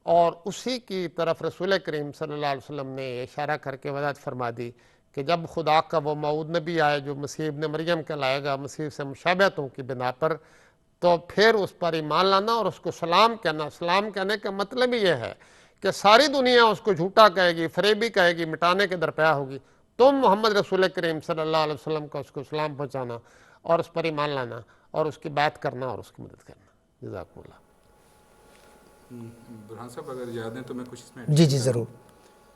Speaker 3: اور اسی کی طرف رسول کریم صلی اللہ علیہ وسلم نے اشارہ کر کے وضاحت فرما دی کہ جب خدا کا وہ موعود نبی آئے جو مسیح ابن مریم کہلائے گا، مسیح سے مشابہتوں کی بنا پر، تو پھر اس پر ایمان لانا اور اس کو سلام کہنا۔ سلام کہنے کا مطلب ہی یہ ہے کہ ساری دنیا اس کو جھوٹا کہے گی، فریبی کہے گی، مٹانے کے درپیا ہوگی، تم محمد رسول کریم صلی اللہ علیہ وسلم کو اس کو سلام پہنچانا اور اس پر ایمان لانا اور اس کی بات کرنا اور اس کی مدد کرنا۔ جزاکم اللہ۔
Speaker 4: برہان صاحب اگر اجازت دیں تو میں کچھ اس میں
Speaker 2: جی ضرور۔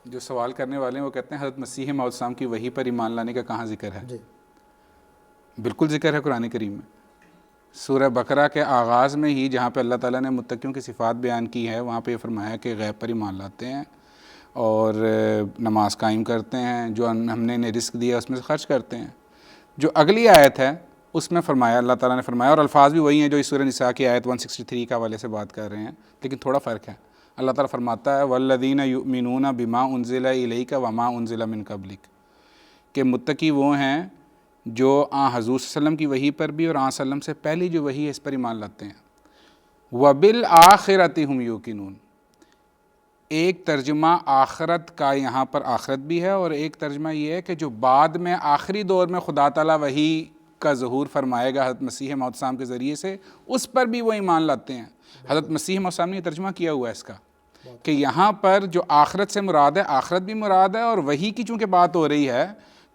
Speaker 4: جو سوال کرنے والے ہیں وہ کہتے ہیں حضرت مسیح موعود السلام کی وحی پر ایمان لانے کا کہاں ذکر ہے؟
Speaker 2: جی
Speaker 4: بالکل ذکر ہے قرآن کریم میں۔ سورہ بقرہ کے آغاز میں ہی جہاں پہ اللہ تعالیٰ نے متقیوں کی صفات بیان کی ہے، وہاں پہ یہ فرمایا کہ غیب پر ایمان لاتے ہیں اور نماز قائم کرتے ہیں، جو ہم نے انہیں رزق دیا اس میں سے خرچ کرتے ہیں۔ جو اگلی آیت ہے اس میں فرمایا، اللہ تعالیٰ نے فرمایا، اور الفاظ بھی وہی ہیں جو اس سورہ نساء کی آیت 163 کے حوالے سے بات کر رہے ہیں، لیکن تھوڑا فرق ہے۔ اللہ تعالیٰ فرماتا ہے وَالَّذِينَ يُؤْمِنُونَ بِمَا أُنزِلَ إِلَيْكَ وَمَا أُنزِلَ مِن قَبْلِكَ، کہ متقی وہ ہیں جو حضور صلی اللہ علیہ وسلم کی وحی پر بھی اور صلی اللہ علیہ وسلم سے پہلی جو وحی ہے اس پر ایمان لاتے ہیں۔ وَبِالْآخِرَةِ هُمْ يُوقِنُونَ، ایک ترجمہ آخرت کا یہاں پر آخرت بھی ہے، اور ایک ترجمہ یہ ہے کہ جو بعد میں آخری دور میں خدا تعالیٰ وحی کا ظہور فرمائے گا حضرت مسیح موعود السلام کے ذریعے سے، اس پر بھی وہ ایمان لاتے ہیں۔ حضرت مسیح موعود السلام نے یہ ترجمہ کیا ہوا ہے اس کا کہ یہاں پر جو آخرت سے مراد ہے، آخرت بھی مراد ہے، اور وحی کی چونکہ بات ہو رہی ہے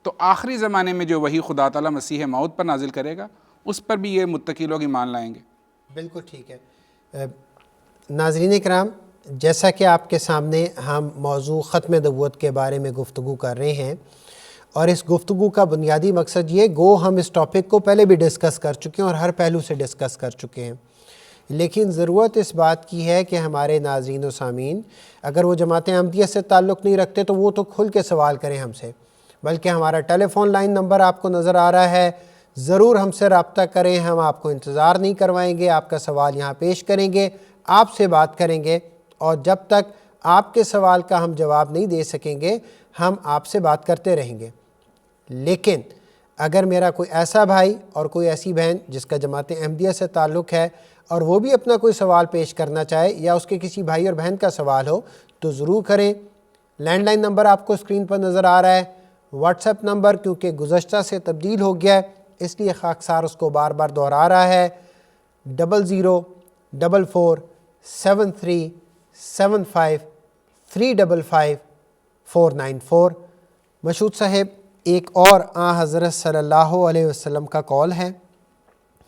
Speaker 4: تو آخری زمانے میں جو وحی خدا تعالیٰ مسیح موعود پر نازل کرے گا اس پر بھی یہ متقی لوگ ایمان لائیں گے۔
Speaker 2: بالکل ٹھیک ہے۔ ناظرین کرام، جیسا کہ آپ کے سامنے ہم موضوع ختم نبوت کے بارے میں گفتگو کر رہے ہیں، اور اس گفتگو کا بنیادی مقصد یہ گو ہم اس ٹاپک کو پہلے بھی ڈسکس کر چکے ہیں اور ہر پہلو سے ڈسکس کر چکے ہیں، لیکن ضرورت اس بات کی ہے کہ ہمارے ناظرین و سامعین اگر وہ جماعت احمدیہ سے تعلق نہیں رکھتے تو وہ تو کھل کے سوال کریں ہم سے، بلکہ ہمارا ٹیلی فون لائن نمبر آپ کو نظر آ رہا ہے، ضرور ہم سے رابطہ کریں، ہم آپ کو انتظار نہیں کروائیں گے، آپ کا سوال یہاں پیش کریں گے، آپ سے بات کریں گے، اور جب تک آپ کے سوال کا ہم جواب نہیں دے سکیں گے ہم آپ سے بات کرتے رہیں گے۔ لیکن اگر میرا کوئی ایسا بھائی اور کوئی ایسی بہن جس کا جماعت احمدیہ سے تعلق ہے اور وہ بھی اپنا کوئی سوال پیش کرنا چاہے یا اس کے کسی بھائی اور بہن کا سوال ہو تو ضرور کریں۔ لینڈ لائن نمبر آپ کو اسکرین پر نظر آ رہا ہے، واٹس ایپ نمبر کیونکہ گزشتہ سے تبدیل ہو گیا ہے اس لیے خاکسار اس کو بار بار دہرا رہا ہے، 0044755355 مشہود صاحب، ایک اور حضرت صلی اللہ علیہ وسلم کا کال ہے،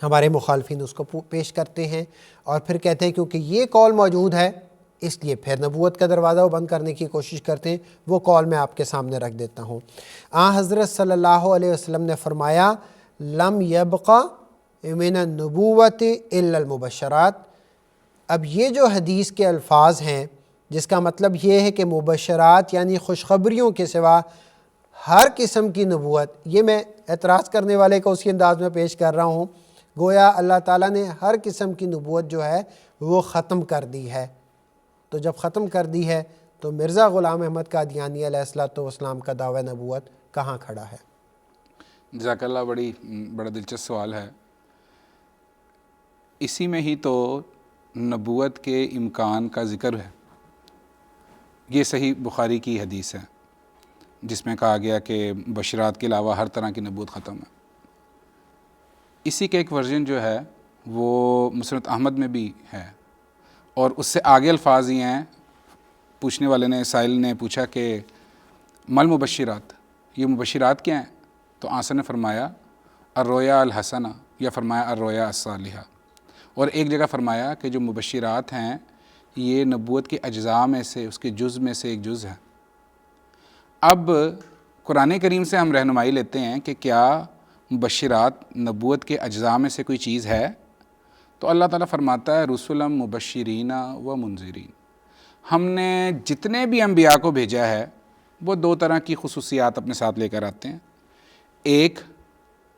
Speaker 2: ہمارے مخالفین اس کو پیش کرتے ہیں اور پھر کہتے ہیں کیونکہ یہ کال موجود ہے اس لیے پھر نبوت کا دروازہ وہ بند کرنے کی کوشش کرتے ہیں۔ وہ کال میں آپ کے سامنے رکھ دیتا ہوں۔ حضرت صلی اللہ علیہ وسلم نے فرمایا لم یبقى من النبوت الا المبشرات۔ اب یہ جو حدیث کے الفاظ ہیں جس کا مطلب یہ ہے کہ مبشرات یعنی خوشخبریوں کے سوا ہر قسم کی نبوت، یہ میں اعتراض کرنے والے کو اسی انداز میں پیش کر رہا ہوں، گویا اللہ تعالیٰ نے ہر قسم کی نبوت جو ہے وہ ختم کر دی ہے۔ تو جب ختم کر دی ہے تو مرزا غلام احمد قادیانی علیہ السلام کا دعویٰ نبوت کہاں کھڑا ہے؟
Speaker 4: جزاک اللہ، بڑا دلچسپ سوال ہے۔ اسی میں ہی تو نبوت کے امکان کا ذکر ہے۔ یہ صحیح بخاری کی حدیث ہے جس میں کہا گیا کہ بشرات کے علاوہ ہر طرح کی نبوت ختم ہے۔ اسی کا ایک ورژن جو ہے وہ مسند احمد میں بھی ہے، اور اس سے آگے الفاظ ہی ہیں۔ پوچھنے والے نے، سائل نے پوچھا کہ مل مبشرات، یہ مبشرات کیا ہیں؟ تو آنسر نے فرمایا الرؤیا الحسنہ، یا فرمایا الرؤیا الصالحہ، اور ایک جگہ فرمایا کہ جو مبشرات ہیں یہ نبوت کے اجزاء میں سے، اس کے جز میں سے ایک جز ہے۔ اب قرآن کریم سے ہم رہنمائی لیتے ہیں کہ کیا مبشرات نبوت کے اجزاء میں سے کوئی چیز ہے؟ تو اللہ تعالیٰ فرماتا ہے رسلا مبشرین و منذرین، ہم نے جتنے بھی انبیاء کو بھیجا ہے وہ دو طرح کی خصوصیات اپنے ساتھ لے کر آتے ہیں۔ ایک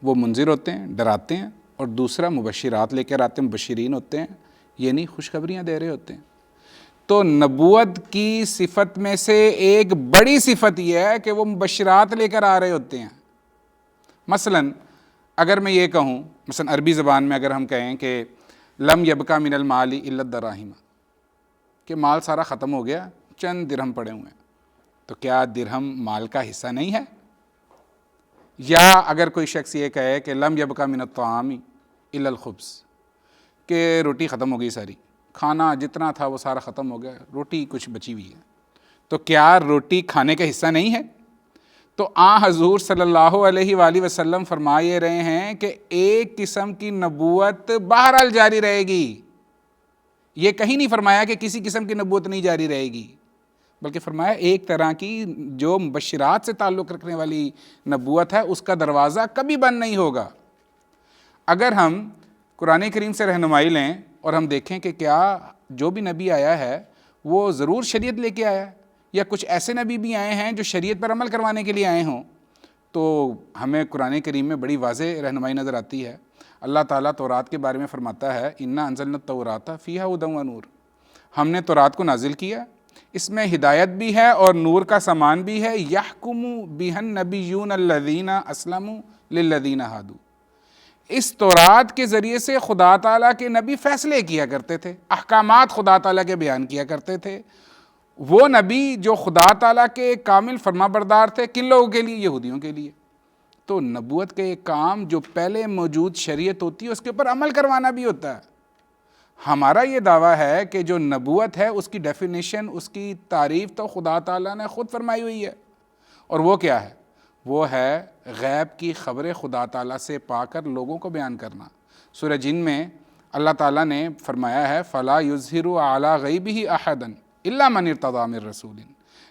Speaker 4: وہ منذر ہوتے ہیں، ڈراتے ہیں، اور دوسرا مبشرات لے کر آتے ہیں، مبشرین ہوتے ہیں، یعنی خوشخبریاں دے رہے ہوتے ہیں۔ تو نبوت کی صفت میں سے ایک بڑی صفت یہ ہے کہ وہ مبشرات لے کر آ رہے ہوتے ہیں۔ مثلا اگر میں یہ کہوں، مثلا عربی زبان میں اگر ہم کہیں کہ لم یبقى من المال الا الدراہم، کہ مال سارا ختم ہو گیا، چند درہم پڑے ہوئے ہیں، تو کیا درہم مال کا حصہ نہیں ہے؟ یا اگر کوئی شخص یہ کہے کہ لم یبقى من الطعام الا الخبز، کہ روٹی ختم ہو گئی ساری، کھانا جتنا تھا وہ سارا ختم ہو گیا، روٹی کچھ بچی ہوئی ہے، تو کیا روٹی کھانے کا حصہ نہیں ہے؟ تو حضور صلی اللہ علیہ وآلہ وسلم فرما یہ رہے ہیں کہ ایک قسم کی نبوت بہرحال جاری رہے گی۔ یہ کہیں نہیں فرمایا کہ کسی قسم کی نبوت نہیں جاری رہے گی، بلکہ فرمایا ایک طرح کی جو مبشرات سے تعلق رکھنے والی نبوت ہے اس کا دروازہ کبھی بند نہیں ہوگا۔ اگر ہم قرآن کریم سے رہنمائی لیں اور ہم دیکھیں کہ کیا جو بھی نبی آیا ہے وہ ضرور شریعت لے کے آیا ہے، یا کچھ ایسے نبی بھی آئے ہیں جو شریعت پر عمل کروانے کے لیے آئے ہوں، تو ہمیں قرآن کریم میں بڑی واضح رہنمائی نظر آتی ہے۔ اللہ تعالیٰ تورات کے بارے میں فرماتا ہے انا انزلنا التوراۃ فیہا ھدی و نور، ہم نے تورات کو نازل کیا، اس میں ہدایت بھی ہے اور نور کا سامان بھی ہے۔ یحکم بہا النبیون الذین اسلموا للذین ھادوا، اس تورات کے ذریعے سے خدا تعالیٰ کے نبی فیصلے کیا کرتے تھے، احکامات خدا تعالیٰ کے بیان کیا کرتے تھے۔ وہ نبی جو خدا تعالیٰ کے کامل فرما بردار تھے، کن لوگوں کے لیے؟ یہودیوں کے لیے۔ تو نبوت کے ایک کام جو پہلے موجود شریعت ہوتی ہے اس کے اوپر عمل کروانا بھی ہوتا ہے۔ ہمارا یہ دعویٰ ہے کہ جو نبوت ہے اس کی ڈیفینیشن، اس کی تعریف تو خدا تعالیٰ نے خود فرمائی ہوئی ہے، اور وہ کیا ہے؟ وہ ہے غیب کی خبریں خدا تعالیٰ سے پا کر لوگوں کو بیان کرنا۔ سورہ جن میں اللہ تعالیٰ نے فرمایا ہے فَلَا يُظْهِرُ عَلَىٰ غَيْبِهِ أَحَدًا إِلَّا مَنِ ارْتَضَىٰ مِن رَّسُولٍ۔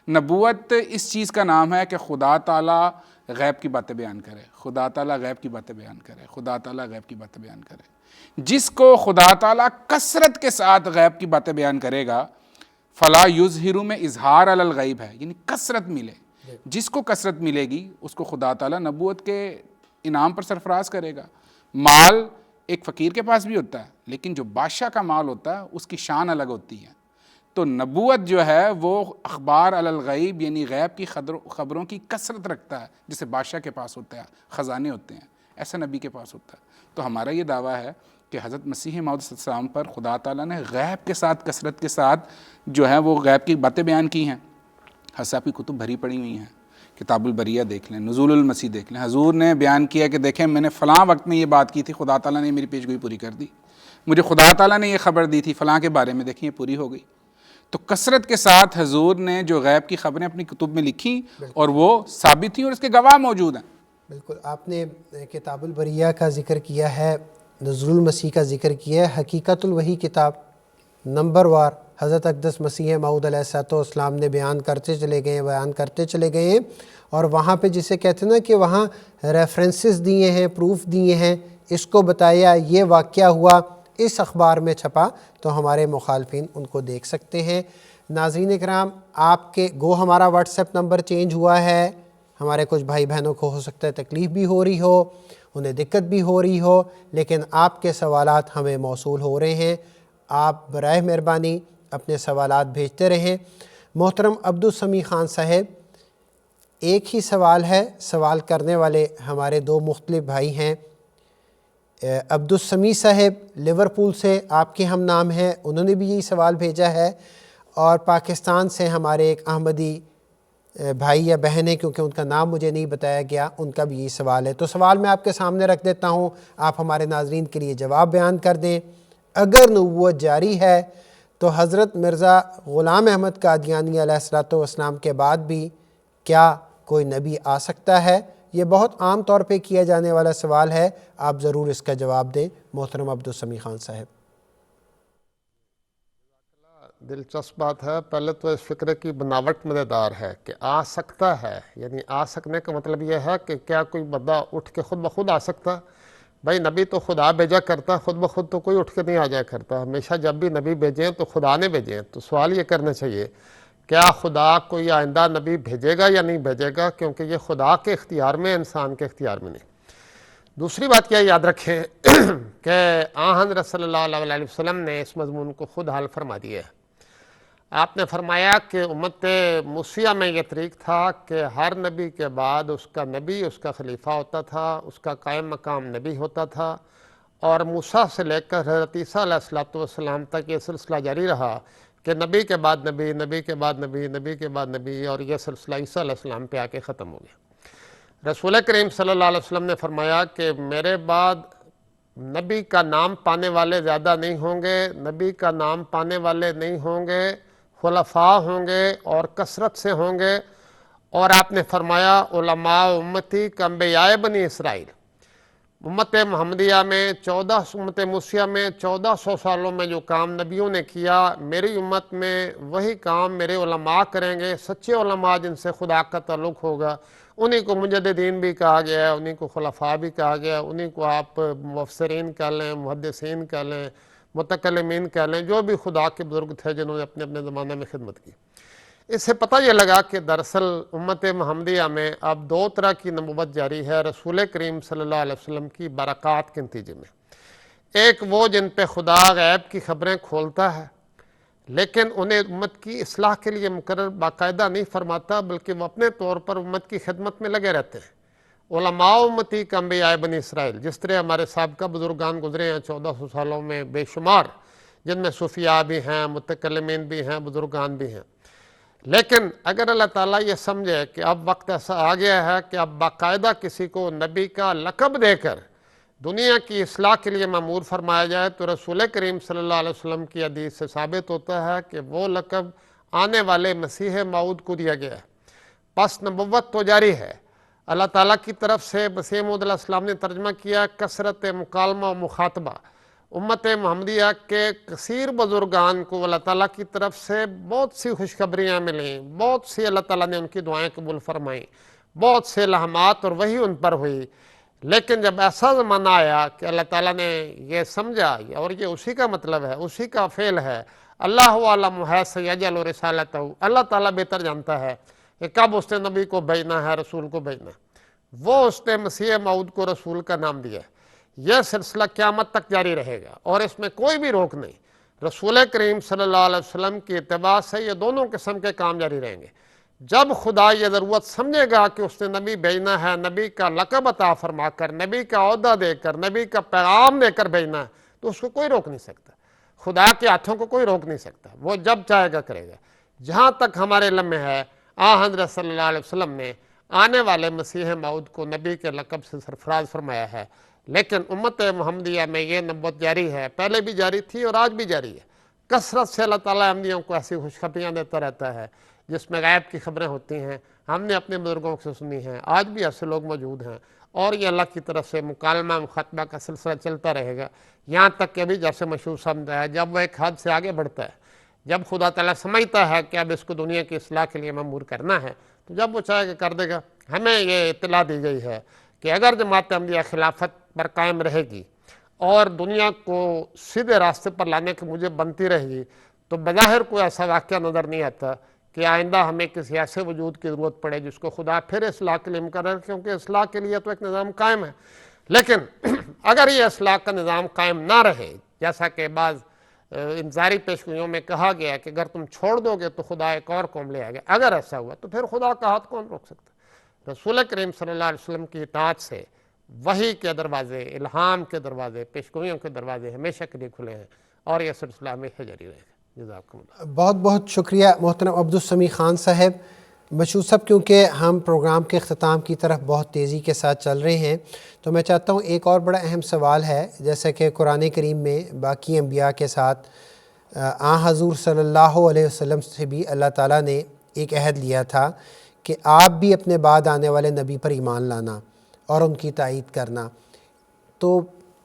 Speaker 4: نبوت اس چیز کا نام ہے کہ خدا تعالیٰ غیب کی باتیں بیان کرے، خدا تعالیٰ غیب کی باتیں بیان کرے، خدا تعالیٰ غیب کی باتیں بیان کرے۔ جس کو خدا تعالیٰ کثرت کے ساتھ غیب کی باتیں بیان کرے گا، فَلَا يُظْهِرُ میں اظہار علی الغیب ہے، یعنی کثرت ملے، جس کو کثرت ملے گی اس کو خدا تعالیٰ نبوت کے انعام پر سرفراز کرے گا۔ مال ایک فقیر کے پاس بھی ہوتا ہے، لیکن جو بادشاہ کا مال ہوتا ہے اس کی شان الگ ہوتی ہے۔ تو نبوت جو ہے وہ اخبار علی الغیب یعنی غیب کی خبروں کی کثرت رکھتا ہے، جیسے بادشاہ کے پاس ہوتا ہے، خزانے ہوتے ہیں، ایسا نبی کے پاس ہوتا ہے۔ تو ہمارا یہ دعویٰ ہے کہ حضرت مسیح موعود صلی اللہ علیہ وسلم پر خدا تعالیٰ نے غیب کے ساتھ کثرت کے ساتھ جو ہے وہ غیب کی باتیں بیان کی ہیں۔ حضرت کی کتب بھری پڑی ہوئی ہیں، کتاب البریہ دیکھ لیں، نزول المسیح دیکھ لیں، حضور نے بیان کیا کہ دیکھیں میں نے فلاں وقت میں یہ بات کی تھی، خدا تعالیٰ نے میری پیش گوئی پوری کر دی، مجھے خدا تعالیٰ نے یہ خبر دی تھی فلاں کے بارے میں، دیکھیں یہ پوری ہو گئی۔ تو کثرت کے ساتھ حضور نے جو غیب کی خبریں اپنی کتب میں لکھی اور وہ ثابت تھیں اور اس کے گواہ موجود ہیں۔
Speaker 2: بالکل، آپ نے کتاب البریہ کا ذکر کیا ہے، نزول المسیح کا ذکر کیا ہے، حقیقت الوحی کتاب نمبر وار حضرت اقدس مسیح موعود علیہ السلام نے بیان کرتے چلے گئے ہیں، اور وہاں پہ جسے کہتے ہیں نا کہ وہاں ریفرنسز دیے ہیں، پروف دیے ہیں، اس کو بتایا، یہ واقعہ ہوا، اس اخبار میں چھپا، تو ہمارے مخالفین ان کو دیکھ سکتے ہیں۔ ناظرین اکرام، آپ کے گو ہمارا واٹس ایپ نمبر چینج ہوا ہے، ہمارے کچھ بھائی بہنوں کو ہو سکتا ہے تکلیف بھی ہو رہی ہو، انہیں دقت بھی ہو رہی ہو، لیکن آپ کے سوالات ہمیں موصول ہو رہے ہیں۔ آپ برائے مہربانی اپنے سوالات بھیجتے رہیں۔ محترم عبدالسمیع خان صاحب، ایک ہی سوال ہے، سوال کرنے والے ہمارے دو مختلف بھائی ہیں۔ عبدالسمیع صاحب لیورپول سے آپ کے ہم نام ہیں، انہوں نے بھی یہی سوال بھیجا ہے، اور پاکستان سے ہمارے ایک احمدی بھائی یا بہن ہیں، کیونکہ ان کا نام مجھے نہیں بتایا گیا، ان کا بھی یہی سوال ہے۔ تو سوال میں آپ کے سامنے رکھ دیتا ہوں، آپ ہمارے ناظرین کے لیے جواب بیان کر دیں۔ اگر نبوت جاری ہے تو حضرت مرزا غلام احمد قادیانی علیہ السلام کے بعد بھی کیا کوئی نبی آ سکتا ہے؟ یہ بہت عام طور پہ کیا جانے والا سوال ہے، آپ ضرور اس کا جواب دیں محترم عبدالسمیع خان صاحب۔
Speaker 3: دلچسپ بات ہے۔ پہلے تو اس فکرے کی بناوٹ مزیدار ہے کہ آ سکتا ہے، یعنی آ سکنے کا مطلب یہ ہے کہ کیا کوئی بندہ اٹھ کے خود بخود آ سکتا؟ بھائی نبی تو خدا بھیجا کرتا، خود بخود تو کوئی اٹھ کے نہیں آ جایا کرتا۔ ہمیشہ جب بھی نبی بھیجیں تو خدا نے بھیجیں۔ تو سوال یہ کرنا چاہیے، کیا خدا کوئی آئندہ نبی بھیجے گا یا نہیں بھیجے گا؟ کیونکہ یہ خدا کے اختیار میں، انسان کے اختیار میں نہیں۔ دوسری بات کیا یاد رکھیں کہ حضرت صلی اللہ علیہ وسلم نے اس مضمون کو خود حل فرما دیا ہے۔ آپ نے فرمایا کہ امت موسیٰ میں یہ طریق تھا کہ ہر نبی کے بعد اس کا نبی، اس کا خلیفہ ہوتا تھا، اس کا قائم مقام نبی ہوتا تھا، اور موسیٰ سے لے کر حضرت عیسیٰ علیہ السلام تک یہ سلسلہ جاری رہا کہ نبی کے بعد نبی، نبی کے بعد نبی، نبی کے بعد نبی، اور یہ سلسلہ عیسیٰ علیہ السلام پہ آ کے ختم ہو گیا۔ رسول کریم صلی اللہ علیہ وسلم نے فرمایا کہ میرے بعد نبی کا نام پانے والے زیادہ نہیں ہوں گے، نبی کا نام پانے والے نہیں ہوں گے، خلفاء ہوں گے اور کثرت سے ہوں گے۔ اور آپ نے فرمایا علماء امتی کانبیاء بنی اسرائیل۔ امت محمدیہ میں امت موسیٰ میں 1400 سالوں میں جو کام نبیوں نے کیا، میری امت میں وہی کام میرے علماء کریں گے۔ سچے علماء جن سے خدا کا تعلق ہوگا، انہی کو مجددین بھی کہا گیا ہے، انہی کو خلفاء بھی کہا گیا ہے، انہی کو آپ مفسرین کہہ لیں، محدثین کہہ لیں، متکلمین کہہ لیں، جو بھی خدا کے بزرگ تھے جنہوں نے اپنے اپنے زمانے میں خدمت کی۔ اس سے پتہ یہ لگا کہ دراصل امت محمدیہ میں اب دو طرح کی نبوت جاری ہے رسول کریم صلی اللہ علیہ وسلم کی برکات کے نتیجے میں۔ ایک وہ جن پہ خدا غیب کی خبریں کھولتا ہے، لیکن انہیں امت کی اصلاح کے لیے مقرر باقاعدہ نہیں فرماتا، بلکہ وہ اپنے طور پر امت کی خدمت میں لگے رہتے ہیں۔ علماء امتی کانبیاء بنی اسرائیل، جس طرح ہمارے سابقہ بزرگان گزرے ہیں 1400 سالوں میں بے شمار، جن میں صوفیاء بھی ہیں، متکلمین بھی ہیں، بزرگان بھی ہیں۔ لیکن اگر اللہ تعالیٰ یہ سمجھے کہ اب وقت ایسا آ گیا ہے کہ اب باقاعدہ کسی کو نبی کا لقب دے کر دنیا کی اصلاح کے لیے مأمور فرمایا جائے، تو رسول کریم صلی اللہ علیہ وسلم کی حدیث سے ثابت ہوتا ہے کہ وہ لقب آنے والے مسیح موعود کو دیا گیا ہے۔ پس نبوت تو جاری ہے۔ اللہ تعالیٰ کی طرف سے مسیح موعود علیہ السلام نے ترجمہ کیا کثرت مکالمہ و مخاطبہ۔ امت محمدیہ کے کثیر بزرگان کو اللہ تعالیٰ کی طرف سے بہت سی خوشخبریاں ملیں، بہت سی اللہ تعالیٰ نے ان کی دعائیں قبول فرمائیں، بہت سے الہامات اور وحی ان پر ہوئی۔ لیکن جب ایسا زمانہ آیا کہ اللہ تعالیٰ نے یہ سمجھا، اور یہ اسی کا مطلب ہے، اسی کا فعل ہے، اللہ عالم حیث یجعل رسالتہ، اللہ تعالیٰ بہتر جانتا ہے کہ کب اس نے نبی کو بھیجنا ہے، رسول کو بھیجنا ہے۔ وہ اس نے مسیح موعود کو رسول کا نام دیا ہے۔ یہ سلسلہ قیامت تک جاری رہے گا اور اس میں کوئی بھی روک نہیں۔ رسول کریم صلی اللہ علیہ وسلم کی اتباع سے یہ دونوں قسم کے کام جاری رہیں گے۔ جب خدا یہ ضرورت سمجھے گا کہ اس نے نبی بھیجنا ہے، نبی کا لقب عطا فرما کر، نبی کا عہدہ دے کر، نبی کا پیغام دے کر بھیجنا ہے، تو اس کو کوئی روک نہیں سکتا۔ خدا کے ہاتھوں کو کوئی روک نہیں سکتا، وہ جب چاہے گا کرے گا۔ جہاں تک ہمارے علم میں ہے، حضرت صلی اللہ علیہ وسلم نے آنے والے مسیح موعود کو نبی کے لقب سے سرفراز فرمایا ہے۔ لیکن امت محمدیہ میں یہ نبوت جاری ہے، پہلے بھی جاری تھی اور آج بھی جاری ہے۔ کثرت سے اللہ تعالیٰ احمدیوں کو ایسی خوشخبریاں دیتا رہتا ہے جس میں غیب کی خبریں ہوتی ہیں، ہم نے اپنے بزرگوں سے سنی ہیں، آج بھی ایسے لوگ موجود ہیں، اور یہ اللہ کی طرف سے مکالمہ مخاطبہ کا سلسلہ چلتا رہے گا، یہاں تک کہ ابھی جیسے مشہور سمجھا ہے، جب وہ ایک حد سے آگے بڑھتا ہے، جب خدا تعالیٰ سمجھتا ہے کہ اب اس کو دنیا کی اصلاح کے لیے مأمور کرنا ہے، تو جب وہ چاہے کہ کر دے گا۔ ہمیں یہ اطلاع دی گئی ہے کہ اگر جماعت احمدیہ خلافت پر قائم رہے گی اور دنیا کو سیدھے راستے پر لانے کی مجھے بنتی رہے گی، تو بظاہر کوئی ایسا واقعہ نظر نہیں آتا کہ آئندہ ہمیں کسی ایسے وجود کی ضرورت پڑے جس کو خدا پھر اصلاح کے لیے مقرر، کیونکہ اصلاح کے لیے تو ایک نظام قائم ہے. لیکن اگر یہ اصلاح کا نظام قائم نہ رہے، جیسا کہ بعض انذاری پیشگوئیوں میں کہا گیا ہے کہ اگر تم چھوڑ دو گے تو خدا ایک اور قوم لے آئے گا، اگر ایسا ہوا تو پھر خدا کا ہاتھ کون روک سکتا؟ رسول کریم صلی اللہ علیہ وسلم کی اطاعت سے وحی کے دروازے، الہام کے دروازے، پیشگوئیوں کے دروازے ہمیشہ کے لیے کھلے ہیں، اور یہ سلسلہ ہمیشہ جاری رہے گا. جزاکم اللہ.
Speaker 2: بہت بہت شکریہ محترم عبدالسمیع خان صاحب. مشہور صاحب، کیونکہ ہم پروگرام کے اختتام کی طرف بہت تیزی کے ساتھ چل رہے ہیں، تو میں چاہتا ہوں ایک اور بڑا اہم سوال ہے. جیسا کہ قرآن کریم میں باقی انبیاء کے ساتھ حضور صلی اللہ علیہ وسلم سے بھی اللہ تعالیٰ نے ایک عہد لیا تھا کہ آپ بھی اپنے بعد آنے والے نبی پر ایمان لانا اور ان کی تائید کرنا. تو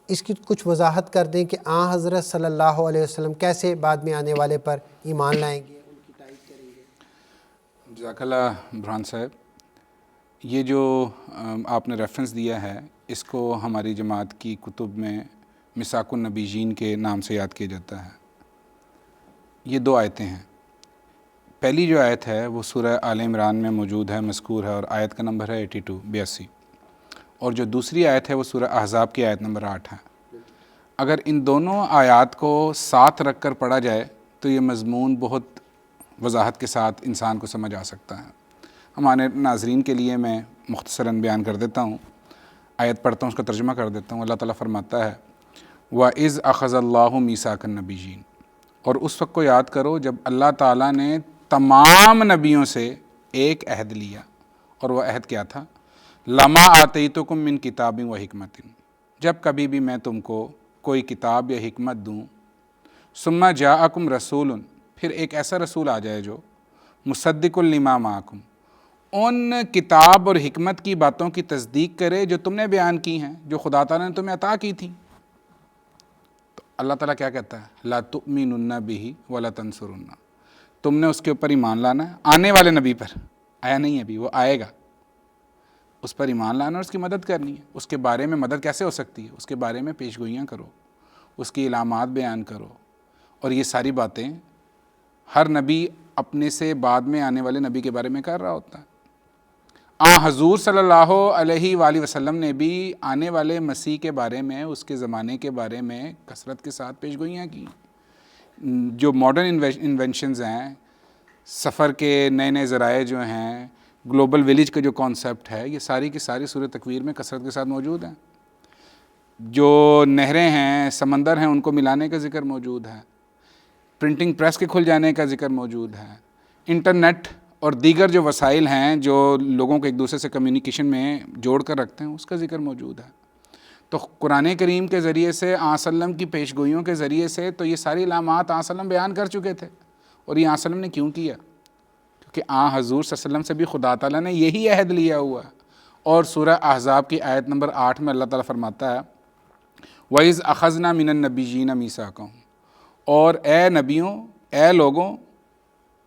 Speaker 2: اس کی کچھ وضاحت کر دیں کہ حضرت صلی اللہ علیہ وسلم کیسے بعد میں آنے والے پر ایمان لائیں گے، ان کی تائید کریں گے.
Speaker 4: جزاک اللہ برہان صاحب. یہ جو آپ نے ریفرنس دیا ہے، اس کو ہماری جماعت کی کتب میں مساک النبیین کے نام سے یاد کیا جاتا ہے. یہ 2 آیتیں ہیں. پہلی جو آیت ہے وہ سورہ آل عمران میں موجود ہے، مذکور ہے، اور آیت کا نمبر ہے 82. اور جو دوسری آیت ہے وہ سورہ احزاب کی آیت نمبر 8 ہے. اگر ان دونوں آیات کو ساتھ رکھ کر پڑھا جائے تو یہ مضمون بہت وضاحت کے ساتھ انسان کو سمجھ آ سکتا ہے. ہمارے ناظرین کے لیے میں مختصراً بیان کر دیتا ہوں. آیت پڑھتا ہوں، اس کا ترجمہ کر دیتا ہوں. اللہ تعالیٰ فرماتا ہے وَإِذْ أَخَذَ اللَّهُ مِيثَاقَ النَّبِيِّينَ، اور اس وقت کو یاد کرو جب اللہ تعالیٰ نے تمام نبیوں سے ایک عہد لیا. اور وہ عہد کیا تھا؟ لَمَا آتَيْتُكُم مِّن کِتَابٍ وَحِکْمَةٍ، جب کبھی بھی میں تم کو کوئی کتاب یا حکمت دوں. ثُمَّ جَاءَكُمْ رَسُولٌ، پھر ایک ایسا رسول آ جائے جو مُصَدِّقٌ لِمَا مَعَكُمْ، ان کتاب اور حکمت کی باتوں کی تصدیق کرے جو تم نے بیان کی ہیں، جو خدا تعالیٰ نے تمہیں عطا کی تھیں. تو اللہ تعالیٰ کیا کہتا ہے؟ لَا تُؤْمِنُنَّ بِهِ وَلَا تَنْصُرُنَّ، تم نے اس کے اوپر ایمان لانا ہے، آنے والے نبی پر. آیا نہیں ہے ابھی، وہ آئے گا. اس پر ایمان لانا اور اس کی مدد کرنی ہے. اس کے بارے میں مدد کیسے ہو سکتی ہے؟ اس کے بارے میں پیشگوئیاں کرو، اس کی علامات بیان کرو. اور یہ ساری باتیں ہر نبی اپنے سے بعد میں آنے والے نبی کے بارے میں کر رہا ہوتا ہے. حضور صلی اللہ علیہ وآلہ وسلم نے بھی آنے والے مسیح کے بارے میں، اس کے زمانے کے بارے میں کثرت کے ساتھ پیشگوئیاں کی. جو ماڈرن انوینشنز ہیں، سفر کے نئے نئے ذرائع جو ہیں، گلوبل ویلیج کا جو کانسیپٹ ہے، یہ ساری کی ساری سورہ تکویر میں کثرت کے ساتھ موجود ہیں. جو نہریں ہیں، سمندر ہیں، ان کو ملانے کا ذکر موجود ہے. پرنٹنگ پریس کے کھل جانے کا ذکر موجود ہے. انٹرنیٹ اور دیگر جو وسائل ہیں جو لوگوں کو ایک دوسرے سے کمیونیکیشن میں جوڑ کر رکھتے ہیں، اس کا ذکر موجود ہے. تو قرآن کریم کے ذریعے سے وسلم کی پیشگوئیوں کے ذریعے سے تو یہ ساری علامات وسلم بیان کر چکے تھے. اور یہ وسلم نے کیوں کیا؟ کہ حضور صلی اللہ علیہ وسلم سے بھی خدا تعالیٰ نے یہی عہد لیا ہوا ہے. اور سورہ احزاب کی آیت نمبر 8 میں اللہ تعالیٰ فرماتا ہے وَإِذْ أَخَذْنَا مِنَ النَّبِيِّينَ مِيثَاقَهُمْ، اور اے نبیوں، اے لوگوں،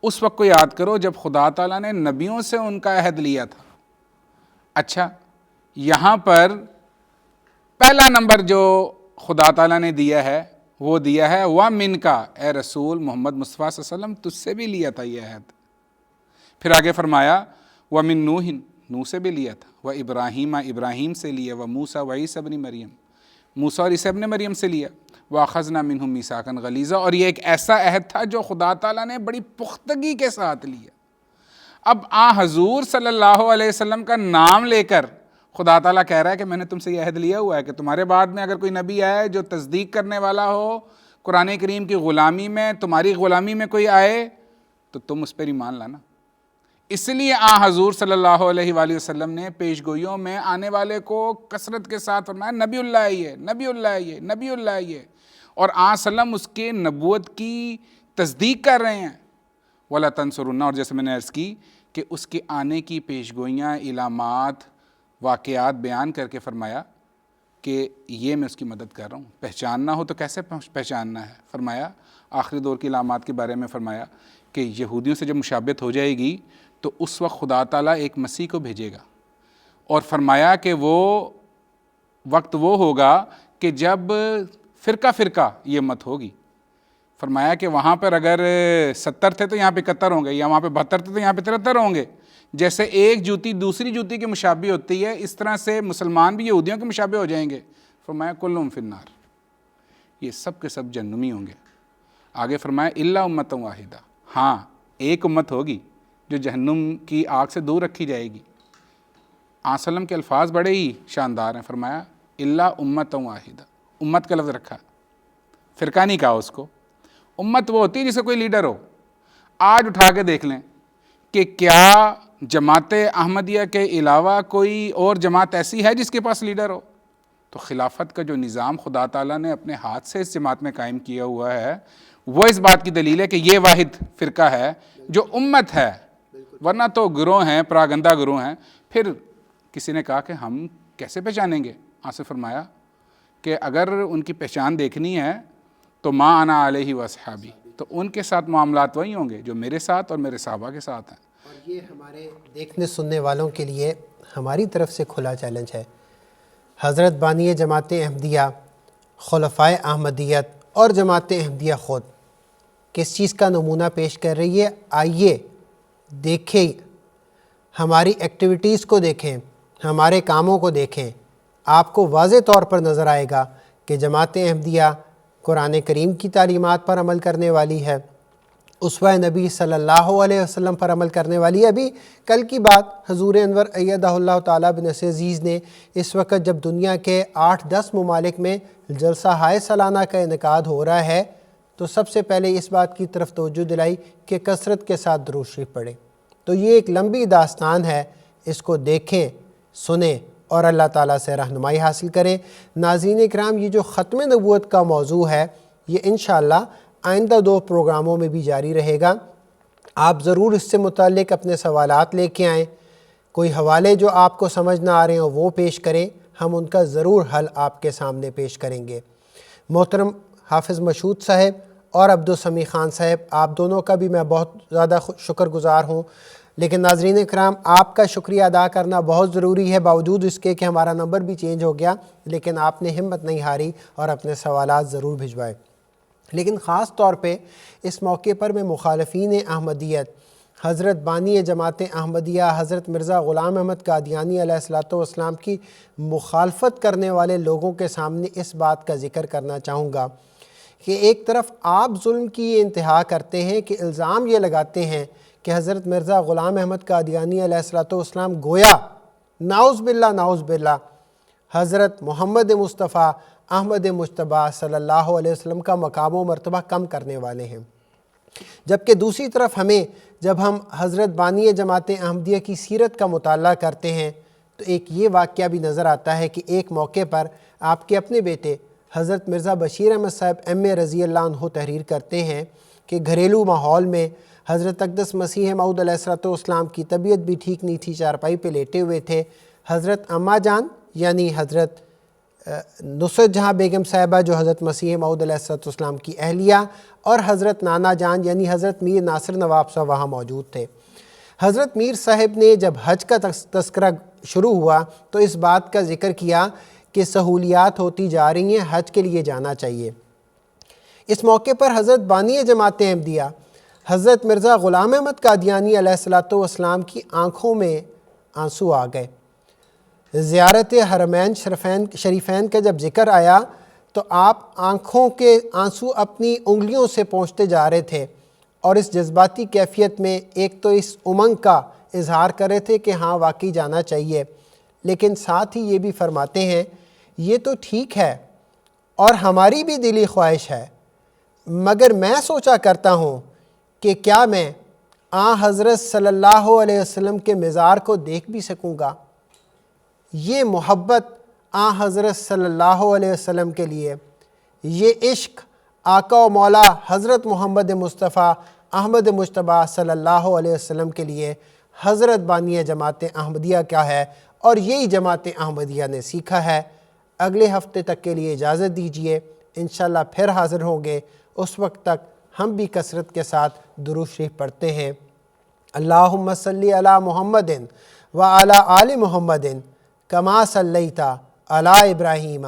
Speaker 4: اس وقت کو یاد کرو جب خدا تعالیٰ نے نبیوں سے ان کا عہد لیا تھا. اچھا، یہاں پر پہلا نمبر جو خدا تعالیٰ نے دیا ہے وہ دیا ہے وَمِنْكَ، اے رسول محمد مصطفیٰ صلی اللہ علیہ وسلم، تجھ سے بھی لیا تھا یہ عہد. پھر آگے فرمایا وَمِن نُوحٍ، نوح سے بھی لیا تھا، وَإِبْرَاهِيمَ، ابراہیم سے لیا، وَمُوسَىٰ وَعِيسَىٰ ابْنِ مریم، موسیٰ اور عیسیٰ ابن مریم سے لیا، وَأَخَذْنَا مِنْهُم مِيثَاقًا غَلِيظًا، اور یہ ایک ایسا عہد تھا جو خدا تعالیٰ نے بڑی پختگی کے ساتھ لیا. اب حضور صلی اللہ علیہ وسلم کا نام لے کر خدا تعالیٰ کہہ رہا ہے کہ میں نے تم سے یہ عہد لیا ہوا ہے کہ تمہارے بعد میں اگر کوئی نبی آئے جو تصدیق کرنے والا ہو قرآن کریم کی غلامی میں، تمہاری غلامی میں کوئی آئے تو تم اس پر ایمان لانا. اس لیے حضور صلی اللہ علیہ وآلہ وسلم نے پیشگوئیوں میں آنے والے کو کثرت کے ساتھ فرمایا نبی اللہ یہ، نبی اللہ یہ، نبی اللہ یہ. اور وسلم اس کے نبوت کی تصدیق کر رہے ہیں. وَلَا تَنْصُرُنَّ، اور جیسے میں نے عرض کی کہ اس کے آنے کی پیشگوئیاں، علامات، واقعات بیان کر کے فرمایا کہ یہ میں اس کی مدد کر رہا ہوں. پہچاننا ہو تو کیسے پہچاننا ہے؟ فرمایا آخری دور کی علامات کے بارے میں فرمایا کہ یہودیوں سے جب مشابہت ہو جائے گی تو اس وقت خدا تعالیٰ ایک مسیح کو بھیجے گا. اور فرمایا کہ وہ وقت وہ ہوگا کہ جب فرقہ فرقہ یہ امت ہوگی. فرمایا کہ وہاں پر اگر 70 تھے تو یہاں پہ 71 ہوں گے، یا وہاں پہ 72 تھے تو یہاں پہ 73 ہوں گے۔ جیسے ایک جوتی دوسری جوتی کے مشابہ ہوتی ہے، اس طرح سے مسلمان بھی یہودیوں کے مشابہ ہو جائیں گے۔ فرمایا کلہم فی النار، یہ سب کے سب جہنمی ہوں گے۔ آگے فرمایا الا امۃ واحدہ، ہاں ایک امت ہوگی جو جہنم کی آگ سے دور رکھی جائے گی۔ آن سلم کے الفاظ بڑے ہی شاندار ہیں، فرمایا الا امۃ واحدہ، امت کا لفظ رکھا، فرقہ نہیں کہا اس کو۔ امت وہ ہوتی ہے جسے کوئی لیڈر ہو۔ آج اٹھا کے دیکھ لیں کہ کیا جماعت احمدیہ کے علاوہ کوئی اور جماعت ایسی ہے جس کے پاس لیڈر ہو؟ تو خلافت کا جو نظام خدا تعالیٰ نے اپنے ہاتھ سے اس جماعت میں قائم کیا ہوا ہے، وہ اس بات کی دلیل ہے کہ یہ واحد فرقہ ہے جو امت ہے، ورنہ تو گروہ ہیں، پراگندہ گروہ ہیں۔ پھر کسی نے کہا کہ ہم کیسے پہچانیں گے؟ آصف فرمایا کہ اگر ان کی پہچان دیکھنی ہے تو ما انا علیہ واصحابی، تو ان کے ساتھ معاملات وہی ہوں گے جو میرے ساتھ اور میرے صحابہ کے ساتھ ہیں۔
Speaker 2: اور یہ ہمارے دیکھنے سننے والوں کے لیے ہماری طرف سے کھلا چیلنج ہے۔ حضرت بانی جماعت احمدیہ، خلفائے احمدیت اور جماعت احمدیہ خود کس چیز کا نمونہ پیش کر رہی ہے؟ آئیے دیکھیں، ہماری ایکٹیویٹیز کو دیکھیں، ہمارے کاموں کو دیکھیں، آپ کو واضح طور پر نظر آئے گا کہ جماعت احمدیہ قرآن کریم کی تعلیمات پر عمل کرنے والی ہے، اسوہ نبی صلی اللہ علیہ وسلم پر عمل کرنے والی ہے۔ ابھی کل کی بات حضور انور ایدہ اللہ تعالیٰ بن عزیز نے اس وقت جب دنیا کے 8-10 ممالک میں جلسہ ہائے سالانہ کا انعقاد ہو رہا ہے تو سب سے پہلے اس بات کی طرف توجہ دلائی کہ کثرت کے ساتھ درود شریف پڑھیں۔ تو یہ ایک لمبی داستان ہے، اس کو دیکھیں، سنیں اور اللہ تعالیٰ سے رہنمائی حاصل کریں۔ ناظرین اکرام، یہ جو ختم نبوت کا موضوع ہے یہ انشاءاللہ آئندہ 2 پروگراموں میں بھی جاری رہے گا۔ آپ ضرور اس سے متعلق اپنے سوالات لے کے آئیں، کوئی حوالے جو آپ کو سمجھ نہ آ رہے ہوں وہ پیش کریں، ہم ان کا ضرور حل آپ کے سامنے پیش کریں گے۔ محترم حافظ مشہود صاحب اور عبدالسمیع خان صاحب، آپ دونوں کا بھی میں بہت زیادہ شکر گزار ہوں، لیکن ناظرین اکرام آپ کا شکریہ ادا کرنا بہت ضروری ہے، باوجود اس کے کہ ہمارا نمبر بھی چینج ہو گیا، لیکن آپ نے ہمت نہیں ہاری اور اپنے سوالات ضرور بھجوائے۔ لیکن خاص طور پہ اس موقع پر میں مخالفین احمدیت، حضرت بانی جماعت احمدیہ حضرت مرزا غلام احمد قادیانی علیہ الصلوۃ والسلام کی مخالفت کرنے والے لوگوں کے سامنے اس بات کا ذکر کرنا چاہوں گا کہ ایک طرف آپ ظلم کی یہ انتہا کرتے ہیں کہ الزام یہ لگاتے ہیں کہ حضرت مرزا غلام احمد قادیانی علیہ الصلوۃ والسلام گویا نعوذ باللہ حضرت محمد مصطفیٰ احمد مجتبیٰ صلی اللہ علیہ وسلم کا مقام و مرتبہ کم کرنے والے ہیں، جبکہ دوسری طرف جب ہم حضرت بانی جماعت احمدیہ کی سیرت کا مطالعہ کرتے ہیں تو ایک یہ واقعہ بھی نظر آتا ہے کہ ایک موقع پر آپ کے اپنے بیٹے حضرت مرزا بشیر احمد صاحب ایم.اے رضی اللہ عنہ تحریر کرتے ہیں کہ گھریلو ماحول میں حضرت اقدس مسیح موعود علیہ الصلوۃ والسلام کی طبیعت بھی ٹھیک نہیں تھی، چارپائی پہ لیٹے ہوئے تھے۔ حضرت اماں جان یعنی حضرت نصرت جہاں بیگم صاحبہ جو حضرت مسیح موعود علیہ الصلوۃ والسلام کی اہلیہ، اور حضرت نانا جان یعنی حضرت میر ناصر نواب صاحب وہاں موجود تھے۔ حضرت میر صاحب نے جب حج کا تذکرہ شروع ہوا تو اس بات کا ذکر کیا کہ سہولیات ہوتی جا رہی ہیں، حج کے لیے جانا چاہیے۔ اس موقع پر حضرت بانی جماعت احمدیہ حضرت مرزا غلام احمد قادیانی علیہ الصلوۃ والسلام کی آنکھوں میں آنسو آ گئے۔ زیارت حرمین شریفین کا جب ذکر آیا تو آپ آنکھوں کے آنسو اپنی انگلیوں سے پونچھتے جا رہے تھے، اور اس جذباتی کیفیت میں ایک تو اس امنگ کا اظہار کر رہے تھے کہ ہاں واقعی جانا چاہیے، لیکن ساتھ ہی یہ بھی فرماتے ہیں یہ تو ٹھیک ہے اور ہماری بھی دلی خواہش ہے، مگر میں سوچا کرتا ہوں کہ کیا میں حضرت صلی اللہ علیہ وسلم کے مزار کو دیکھ بھی سکوں گا؟ یہ محبت حضرت صلی اللہ علیہ وسلم کے لیے، یہ عشق آقا و مولا حضرت محمد مصطفیٰ احمد مجتبیٰ صلی اللہ علیہ وسلم کے لیے حضرت بانی جماعت احمدیہ کا ہے، اور یہی جماعت احمدیہ نے سیکھا ہے۔ اگلے ہفتے تک کے لیے اجازت دیجیے، انشاءاللہ پھر حاضر ہوں گے۔ اس وقت تک ہم بھی کثرت کے ساتھ درود شریف پڑھتے ہیں۔ اللہم صلی علی محمد وعلی آل محمد کما صلیت علی ابراہیم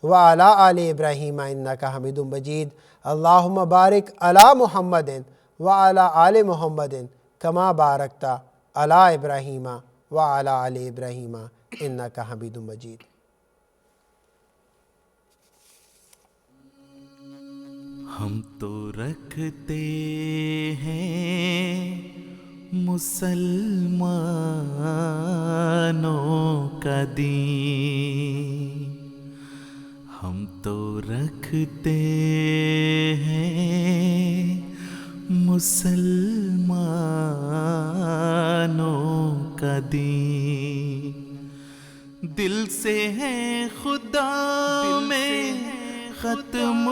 Speaker 2: وعلی آل ابراہیم انک حمید مجید اللہم بارک علی محمد وعلی آل محمد کما بارکت علی ابراہیم وعلی آل ابراہیم انک حمید مجید۔
Speaker 1: ہم تو رکھتے ہیں مسلمانوں کا دین، ہم تو رکھتے ہیں مسلمانوں کا دین، دل سے ہے خدا میں ختم